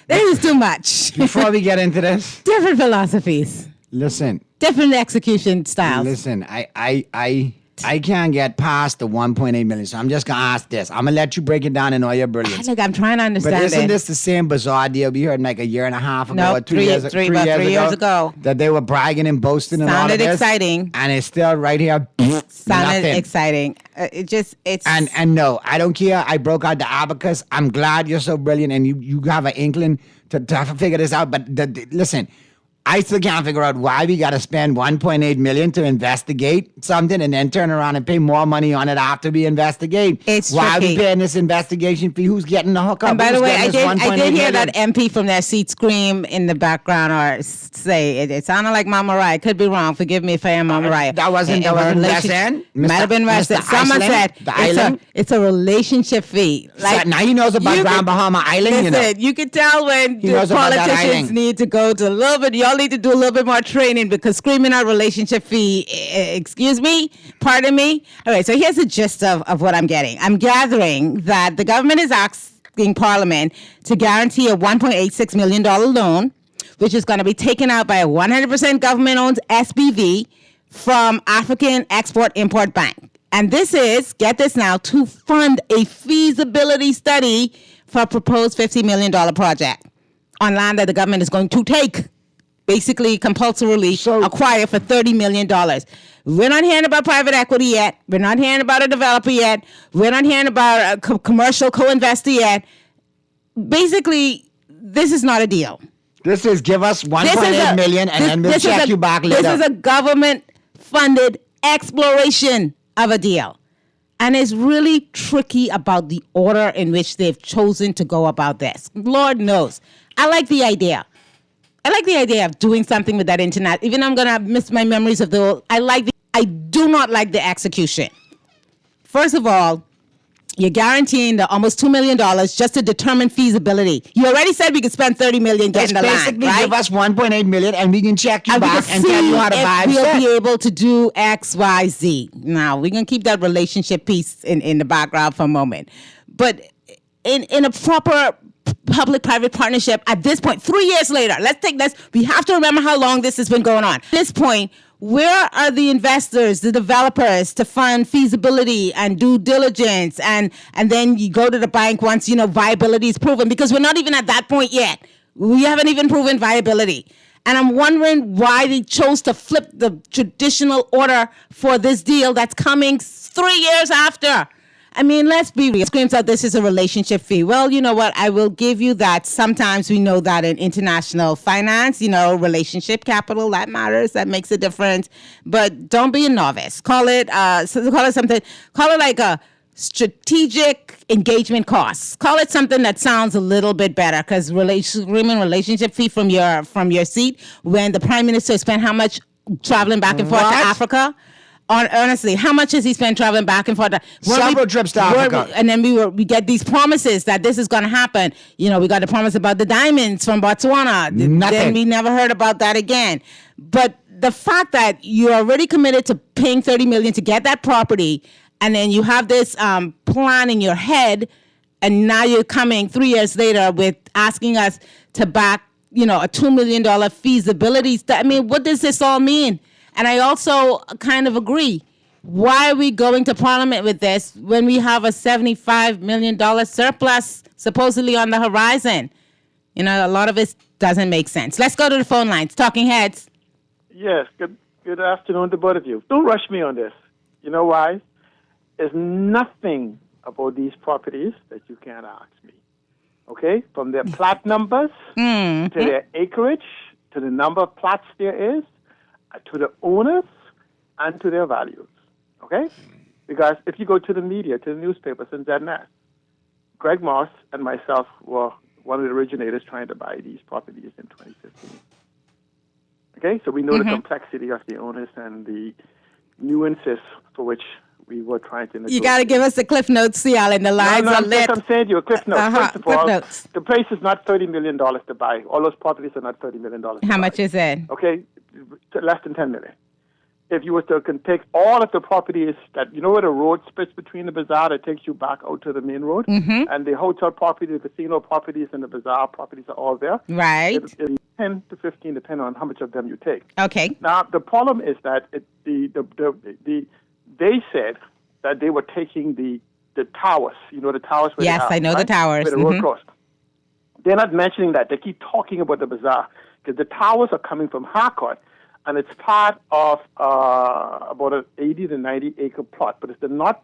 is too much. Before we get into this, different philosophies. Listen. Different execution styles. Listen, I can't get past the 1.8 million, so I'm just gonna ask this. I'm gonna let you break it down in all your brilliance. Look, I'm trying to understand. But isn't this the same bizarre deal we heard like a year and a half ago, or 3 years ago, that they were bragging and boasting and all of this? Sounded exciting, and it's still right here. Sounded nothing. Exciting. It's and no, I don't care. I broke out the abacus. I'm glad you're so brilliant and you have an inkling to figure this out. But listen. I still can't figure out why we got to spend $1.8 million to investigate something and then turn around and pay more money on it after we investigate. It's why tricky. are we paying this investigation fee? Who's getting the hookup? And by the way, I did hear million? that MP from their seat scream in the background or say it sounded like Mama Raya. I could be wrong. Forgive me if I am Mama Raya. That wasn't West End? Might have been West End. Someone said it's a relationship fee. Like, so now he knows about Grand Bahama Island. Listen, you can tell when the politicians need to go to a little bit. Y'all need to do a little bit more training because screaming out relationship fee, excuse me, pardon me. All right, so here's the gist of what I'm getting. I'm gathering that the government is asking Parliament to guarantee a $1.86 million loan, which is going to be taken out by a 100% government-owned SPV from African Export-Import Bank. And this is, get this now, to fund a feasibility study for a proposed $50 million project on land that the government is going to take. Basically, compulsorily acquire for $30 million. We're not hearing about private equity yet. We're not hearing about a developer yet. We're not hearing about a commercial co-investor yet. Basically, this is not a deal. This is give us $1.8 million and then we'll check you back later. This is a government-funded exploration of a deal. And it's really tricky about the order in which they've chosen to go about this. Lord knows. I like the idea. I like the idea of doing something with that internet. Even though I'm going to miss my memories of the old, I do not like the execution. First of all, you're guaranteeing the almost $2 million just to determine feasibility. You already said we could spend $30 million getting the land, right? Give us $1.8 million and we can check you back and tell you how to buy. We'll be able to do X, Y, Z. Now, we're going to keep that relationship piece in the background for a moment. But in a proper public-private partnership at this point, 3 years later, let's take this. We have to remember how long this has been going on. At this point, where are the investors, the developers to fund feasibility and due diligence? And then you go to the bank once, viability is proven, because we're not even at that point yet. We haven't even proven viability. And I'm wondering why they chose to flip the traditional order for this deal that's coming 3 years after. I mean, let's be real. It screams out this is a relationship fee. Well, you know what? I will give you that. Sometimes we know that in international finance, relationship capital, that matters. That makes a difference. But don't be a novice. Call it something. Call it like a strategic engagement costs. Call it something that sounds a little bit better, because relationship fee from your seat when the prime minister spent how much traveling back and forth to Africa? Honestly, how much has he spent traveling back and forth? Several trips to Africa. And then we get these promises that this is going to happen. We got the promise about the diamonds from Botswana. Nothing. Then we never heard about that again. But the fact that you're already committed to paying $30 million to get that property, and then you have this plan in your head, and now you're coming 3 years later with asking us to back a $2 million feasibility study. I mean, what does this all mean? And I also kind of agree. Why are we going to Parliament with this when we have a $75 million surplus supposedly on the horizon? A lot of it doesn't make sense. Let's go to the phone lines. Talking Heads. Yes, good afternoon to both of you. Don't rush me on this. You know why? There's nothing about these properties that you can't ask me. Okay? From their plat numbers to their acreage, to the number of plots there is, to the owners, and to their values. Okay? Because if you go to the media, to the newspapers and that, Greg Moss and myself were one of the originators trying to buy these properties in 2015. Okay? So we know the complexity of the owners and the nuances for which we were trying to negotiate. You got to give us the cliff notes, and the lines are lit. I'm saying to you, a cliff note. First of all, the place is not $30 million to buy. All those properties are not $30 million to buy. How much is it? Okay, less than $10 million. If you were to take all of the properties that, where the road splits between the bazaar that takes you back out to the main road, and the hotel property, the casino properties, and the bazaar properties are all there. Right. It's 10 to 15, depending on how much of them you take. Okay. Now, the problem is that they said that they were taking the towers, the towers where yes, I know the towers. Where the road crossed. They're not mentioning that. They keep talking about the bazaar because the towers are coming from Harcourt, and it's part of about an 80 to 90 acre plot, but it's the northern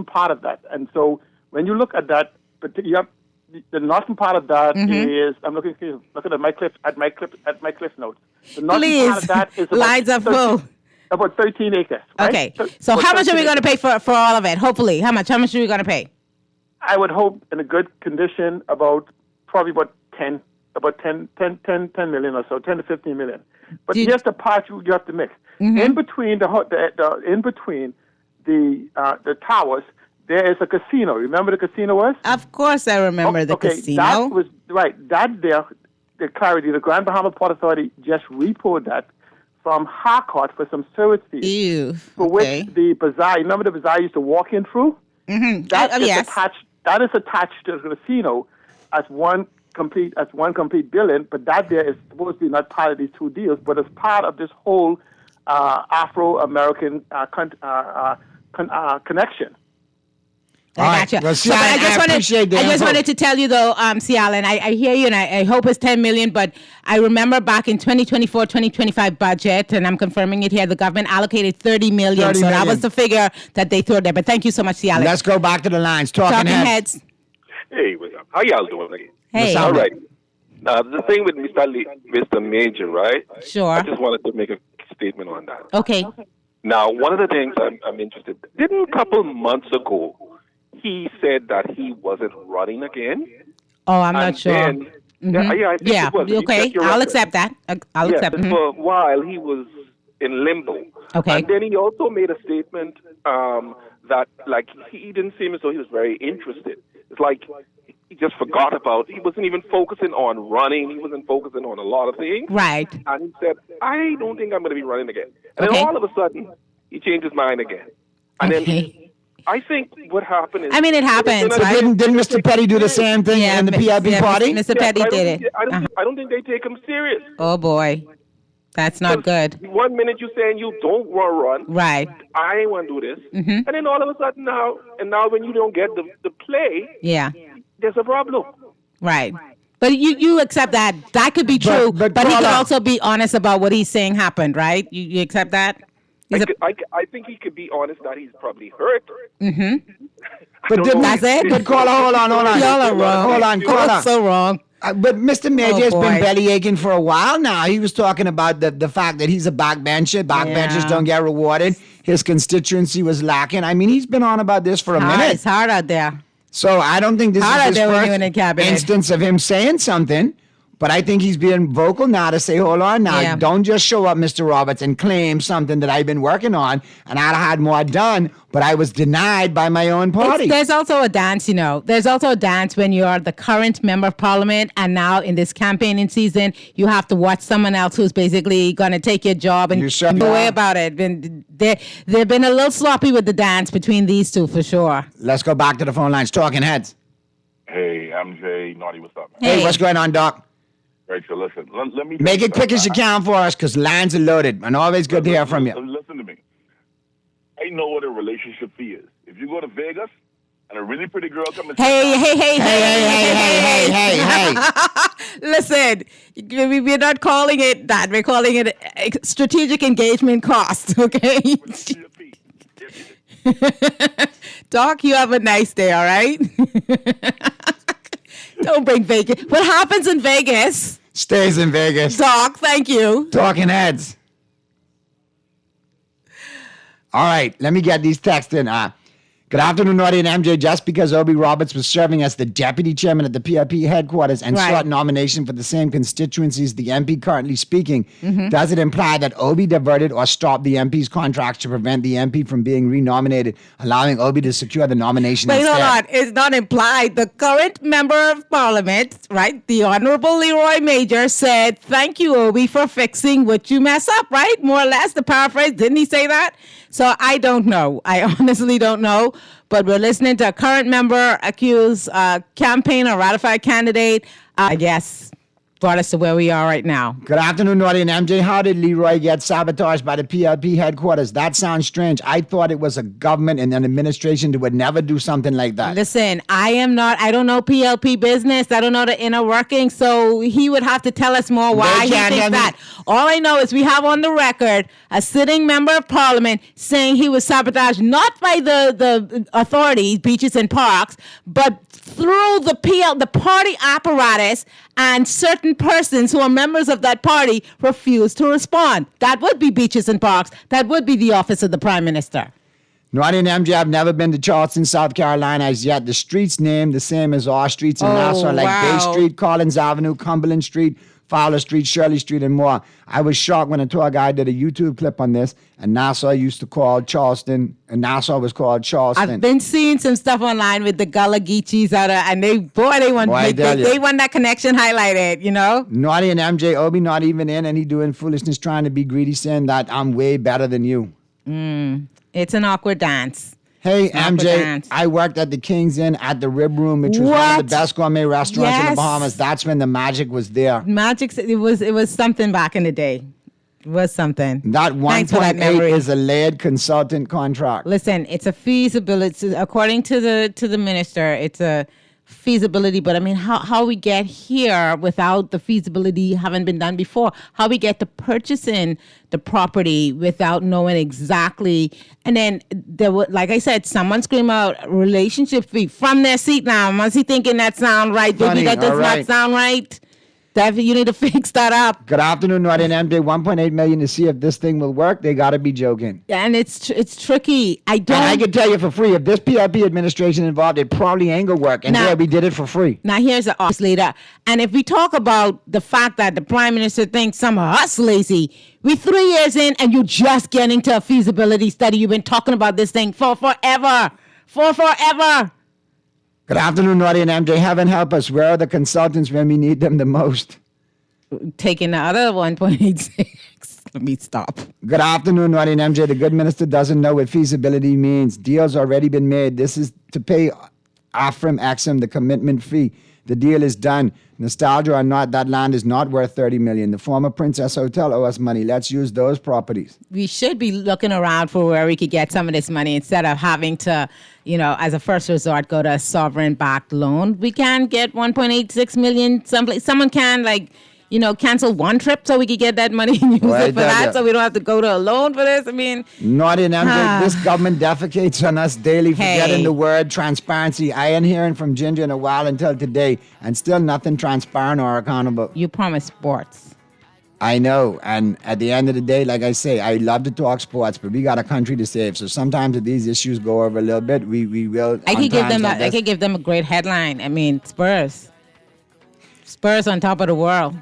part of that. And so when you look at that, the northern part of that is, I'm looking at my cliff notes. The northern part of that is lines are full. About 13 acres. Right? Okay. So how much are we going to pay for all of it? Hopefully. How much? How much are we going to pay? I would hope in a good condition probably about 10 million or so, 10 to 15 million. But here's the part you have to mix. In between the towers, there is a casino. Remember the casino was? Of course I remember the casino. That was right. That there, the Grand Bahama Port Authority just repoed that from Harcourt for some service fees. Ew. For which the bazaar, remember the bazaar used to walk in through? That is attached to the casino as one complete building, but that there is supposed to be not part of these two deals, but as part of this whole Afro-American connection. I gotcha. I just wanted to tell you though, Cialan, I hear you, and I hope it's 10 million, but I remember back in 2024-2025 budget, and I'm confirming it here, the government allocated 30 million. So that was the figure that they threw there. But thank you so much, Cialan. Let's go back to the lines. Talking Heads. Hey, what's up? How y'all doing? Hey. All right. The thing with Mr. Major, right? Sure. I just wanted to make a statement on that. Okay. Now, one of the things I'm interested, didn't a couple months ago, he said that he wasn't running again? Oh, I'm not sure. I think it was. Okay, I'll accept that. I'll accept it. For a while, he was in limbo. Okay. And then he also made a statement that, he didn't seem as though he was very interested. It's like he just forgot about, he wasn't even focusing on running. He wasn't focusing on a lot of things. Right. And he said, I don't think I'm going to be running again. And then all of a sudden, he changed his mind again. And then I think what happened is... I mean, it happens, right? Didn't Mr. Petty do the same thing in the PIP party? Mr. Petty did it. I don't think they take him serious. Oh, boy. That's not good. 1 minute you're saying you don't want to run. Right. I ain't want to do this. And then all of a sudden now when you don't get the play, there's a problem. Right. But you accept that. That could be true, but he could also be honest about what he's saying happened, right? You accept that? I think he could be honest that he's probably hurt. But that's it? But caller, hold on. Y'all are wrong. Hold on, caller. So wrong. But Mr. Major has been belly aching for a while now. He was talking about the fact that he's a backbencher. Backbenchers don't get rewarded. His constituency was lacking. I mean, he's been on about this for a minute. It's hard out there. So I don't think this is his first instance of him saying something. But I think he's being vocal now to say, hold on now, don't just show up, Mr. Roberts, and claim something that I've been working on and I'd had more done, but I was denied by my own party. There's also a dance, There's also a dance when you are the current member of parliament, and now in this campaigning season, you have to watch someone else who's basically going to take your job and go away about it. They've been a little sloppy with the dance between these two, for sure. Let's go back to the phone lines. Talking Heads. Hey, MJ, Naughty, what's up, man? Hey, what's going on, Doc? Right, so listen, let me... Make it quick as you can for us, because lines are loaded, and always good to hear from you. Listen to me. I know what a relationship fee is. If you go to Vegas, and a really pretty girl comes and... Hey. Listen, we're not calling it that. We're calling it strategic engagement cost, okay? Doc, you have a nice day, all right? Don't bring Vegas. What happens in Vegas? Stays in Vegas. Doc, thank you. Talking heads. All right, let me get these texts in. Good afternoon, Naughty and MJ. Just because Obi Roberts was serving as the deputy chairman at the PRP headquarters and sought nomination for the same constituencies the MP currently speaking, does it imply that Obi diverted or stopped the MP's contracts to prevent the MP from being renominated, allowing Obi to secure the nomination instead? Hold on. It's not implied. The current member of parliament, right, the Honorable Leroy Major, said, thank you, Obi, for fixing what you mess up, right? More or less, the paraphrase. Didn't he say that? So I don't know. I honestly don't know. But we're listening to a current member accuse campaign or ratified candidate, I guess, brought us to where we are right now. Good afternoon, Naughty and MJ. How did Leroy get sabotaged by the PLP headquarters? That sounds strange. I thought it was a government and an administration that would never do something like that. Listen, I don't know PLP business. I don't know the inner workings. So he would have to tell us more why he thinks that. All I know is we have on the record a sitting member of parliament saying he was sabotaged not by the authorities, beaches and parks, but through the party apparatus, and certain persons who are members of that party refused to respond. That would be beaches and parks. That would be the office of the Prime Minister. Naughty and MJ, I've never been to Charleston, South Carolina as yet. The streets named the same as our streets in Nassau, like Bay Street, Collins Avenue, Cumberland Street, Fowler Street, Shirley Street, and more. I was shocked when a tour guide did a YouTube clip on this, and Nassau used to call Charleston, and Nassau was called Charleston. I've been seeing some stuff online with the Gullah Geechees and they want that connection highlighted, you know? Naughty and MJ, Obi not even in, and he doing foolishness trying to be greedy, saying that I'm way better than you. It's an awkward dance. Hey, MJ, I worked at the King's Inn at the Rib Room, which was one of the best gourmet restaurants in the Bahamas. That's when the magic was there. It was something back in the day. It was something. That 1.8 is a layered consultant contract. Listen, it's a feasibility. According to the minister, it's a feasibility. But I mean, how we get here without the feasibility having been done before? How we get to purchasing the property without knowing exactly? And then there would, like I said, someone scream out relationship fee from their seat now. Must he thinking that sound right? Baby, that does not sound right. You need to fix that up. Good afternoon, Naughty and MJ. $1.8 million to see if this thing will work. They got to be joking. And it's tricky. And I can tell you for free, if this PRP administration involved, it probably ain't gonna work. And we did it for free. Now here's the office leader. And if we talk about the fact that the Prime Minister thinks some of us lazy, we're 3 years in and you're just getting to a feasibility study. You've been talking about this thing for forever. Good afternoon, Naughty and MJ. Heaven help us. Where are the consultants when we need them the most? Taking the other 1.86. Let me stop. Good afternoon, Naughty and MJ. The good minister doesn't know what feasibility means. Deal's already been made. This is to pay Afrim Exum the commitment fee. The deal is done. Nostalgia or not, that land is not worth $30 million. The former Princess Hotel owe us money. Let's use those properties. We should be looking around for where we could get some of this money instead of having to, as a first resort, go to a sovereign-backed loan. We can get $1.86 million someplace. Someone can, cancel one trip so we could get that money and use it for that, so we don't have to go to a loan for this. I mean, Naughty and MJ, this government defecates on us daily, forgetting the word transparency. I ain't hearing from Ginger in a while until today, and still nothing transparent or accountable. You promised sports. I know, and at the end of the day, like I say, I love to talk sports, but we got a country to save. So sometimes if these issues go over a little bit, we will. I could give them a great headline. I mean, Spurs on top of the world.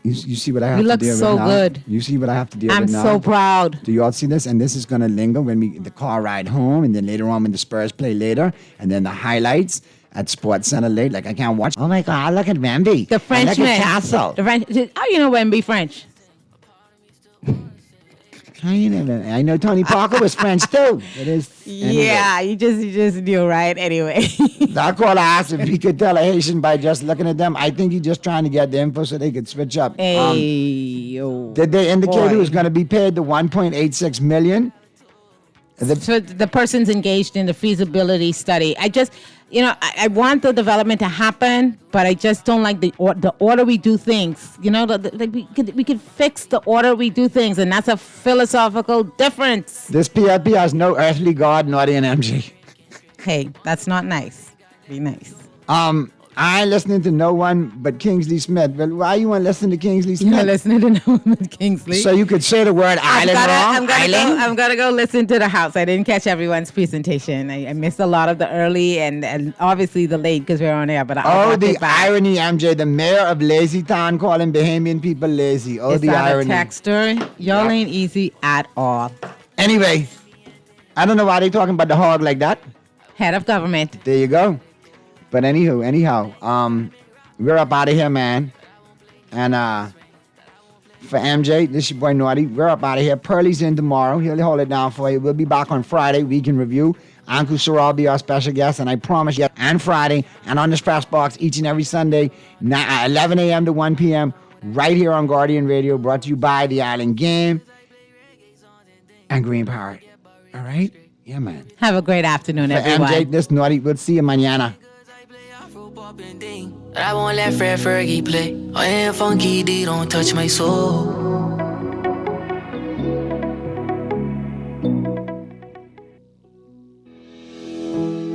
You see what I have to deal with now? You look so good. You see what I have to deal with now? I'm so proud. Do you all see this? And this is going to linger when the car ride home, and then later on when the Spurs play later, and then the highlights at Sports Center late. Like, I can't watch. Oh, my God, look at Wemby. The Frenchman. Look at Castle. How do you know Wemby French? I know Tony Parker was French too. It is. Anyway. Yeah, you just knew, right? Anyway. That's all I asked if he could tell a Haitian by just looking at them. I think he's just trying to get the info so they could switch up. Did they indicate who's going to be paid the $1.86 million? So the person's engaged in the feasibility study. I want the development to happen, but I just don't like the order we do things. We could fix the order we do things, and that's a philosophical difference. This PLP has no earthly God, Naughty and MJ. Hey, that's not nice. Be nice. I ain't listening to no one but Kingsley Smith. Well, why you want to listen to Kingsley Smith? You're not listening to no one but Kingsley? So you could say the word island wrong? I'm going to go listen to the house. I didn't catch everyone's presentation. I missed a lot of the early and obviously the late because we were on air. But the irony, MJ. The mayor of Lazy Town calling Bahamian people lazy. Oh, Is the that irony. A texter? Y'all ain't easy at all. Anyway, I don't know why they talking about the hog like that. Head of government. There you go. But anyhow, we're up out of here, man. And for MJ, this is your boy Naughty. We're up out of here. Pearly's in tomorrow. He'll hold it down for you. We'll be back on Friday, Week in Review. Uncle Sorrel will be our special guest, and I promise you, and Friday, and on this Press Box each and every Sunday, 11 a.m. to 1 p.m., right here on Guardian Radio, brought to you by The Island Game and Green Parrot. All right? Yeah, man. Have a great afternoon, everyone. MJ, this Naughty. We'll see you mañana. I won't let Fred Fergie play. I ain't funky D, don't touch my soul.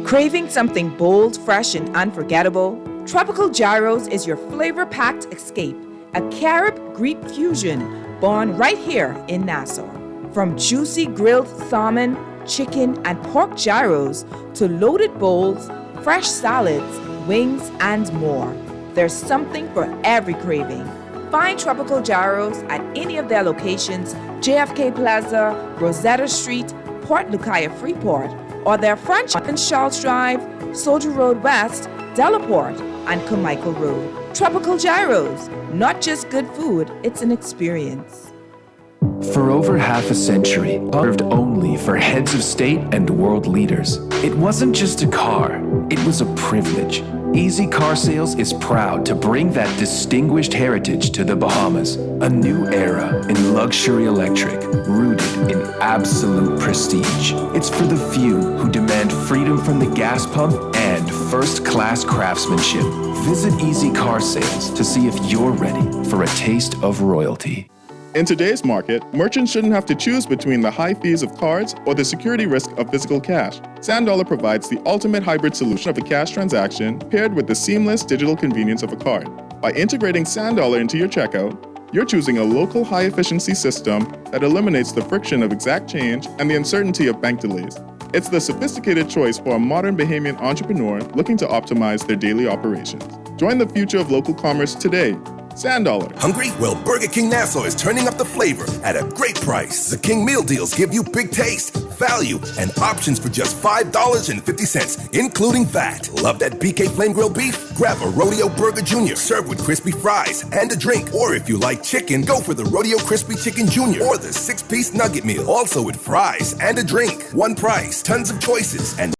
Craving something bold, fresh, and unforgettable? Tropical Gyros is your flavor-packed escape. A Carib-Greek fusion born right here in Nassau. From juicy grilled salmon, chicken, and pork gyros to loaded bowls, fresh salads, wings, and more. There's something for every craving. Find Tropical Gyros at any of their locations, JFK Plaza, Rosetta Street, Port Lucaya Freeport, or their French on Charles Drive, Soldier Road West, Delaport, and Carmichael Road. Tropical Gyros, not just good food, it's an experience. For over half a century, served only for heads of state and world leaders. It wasn't just a car, it was a privilege. Easy Car Sales is proud to bring that distinguished heritage to the Bahamas. A new era in luxury electric, rooted in absolute prestige. It's for the few who demand freedom from the gas pump and first-class craftsmanship. Visit Easy Car Sales to see if you're ready for a taste of royalty. In today's market, merchants shouldn't have to choose between the high fees of cards or the security risk of physical cash. SandDollar provides the ultimate hybrid solution of a cash transaction paired with the seamless digital convenience of a card. By integrating SandDollar into your checkout, you're choosing a local high-efficiency system that eliminates the friction of exact change and the uncertainty of bank delays. It's the sophisticated choice for a modern Bahamian entrepreneur looking to optimize their daily operations. Join the future of local commerce today. $10. Hungry? Well, Burger King Nassau is turning up the flavor at a great price. The King Meal Deals give you big taste, value, and options for just $5.50, including VAT. Love that BK Flame Grilled Beef? Grab a Rodeo Burger Jr. served with crispy fries and a drink. Or if you like chicken, go for the Rodeo Crispy Chicken Jr. or the 6-piece Nugget Meal, also with fries and a drink. One price, tons of choices, and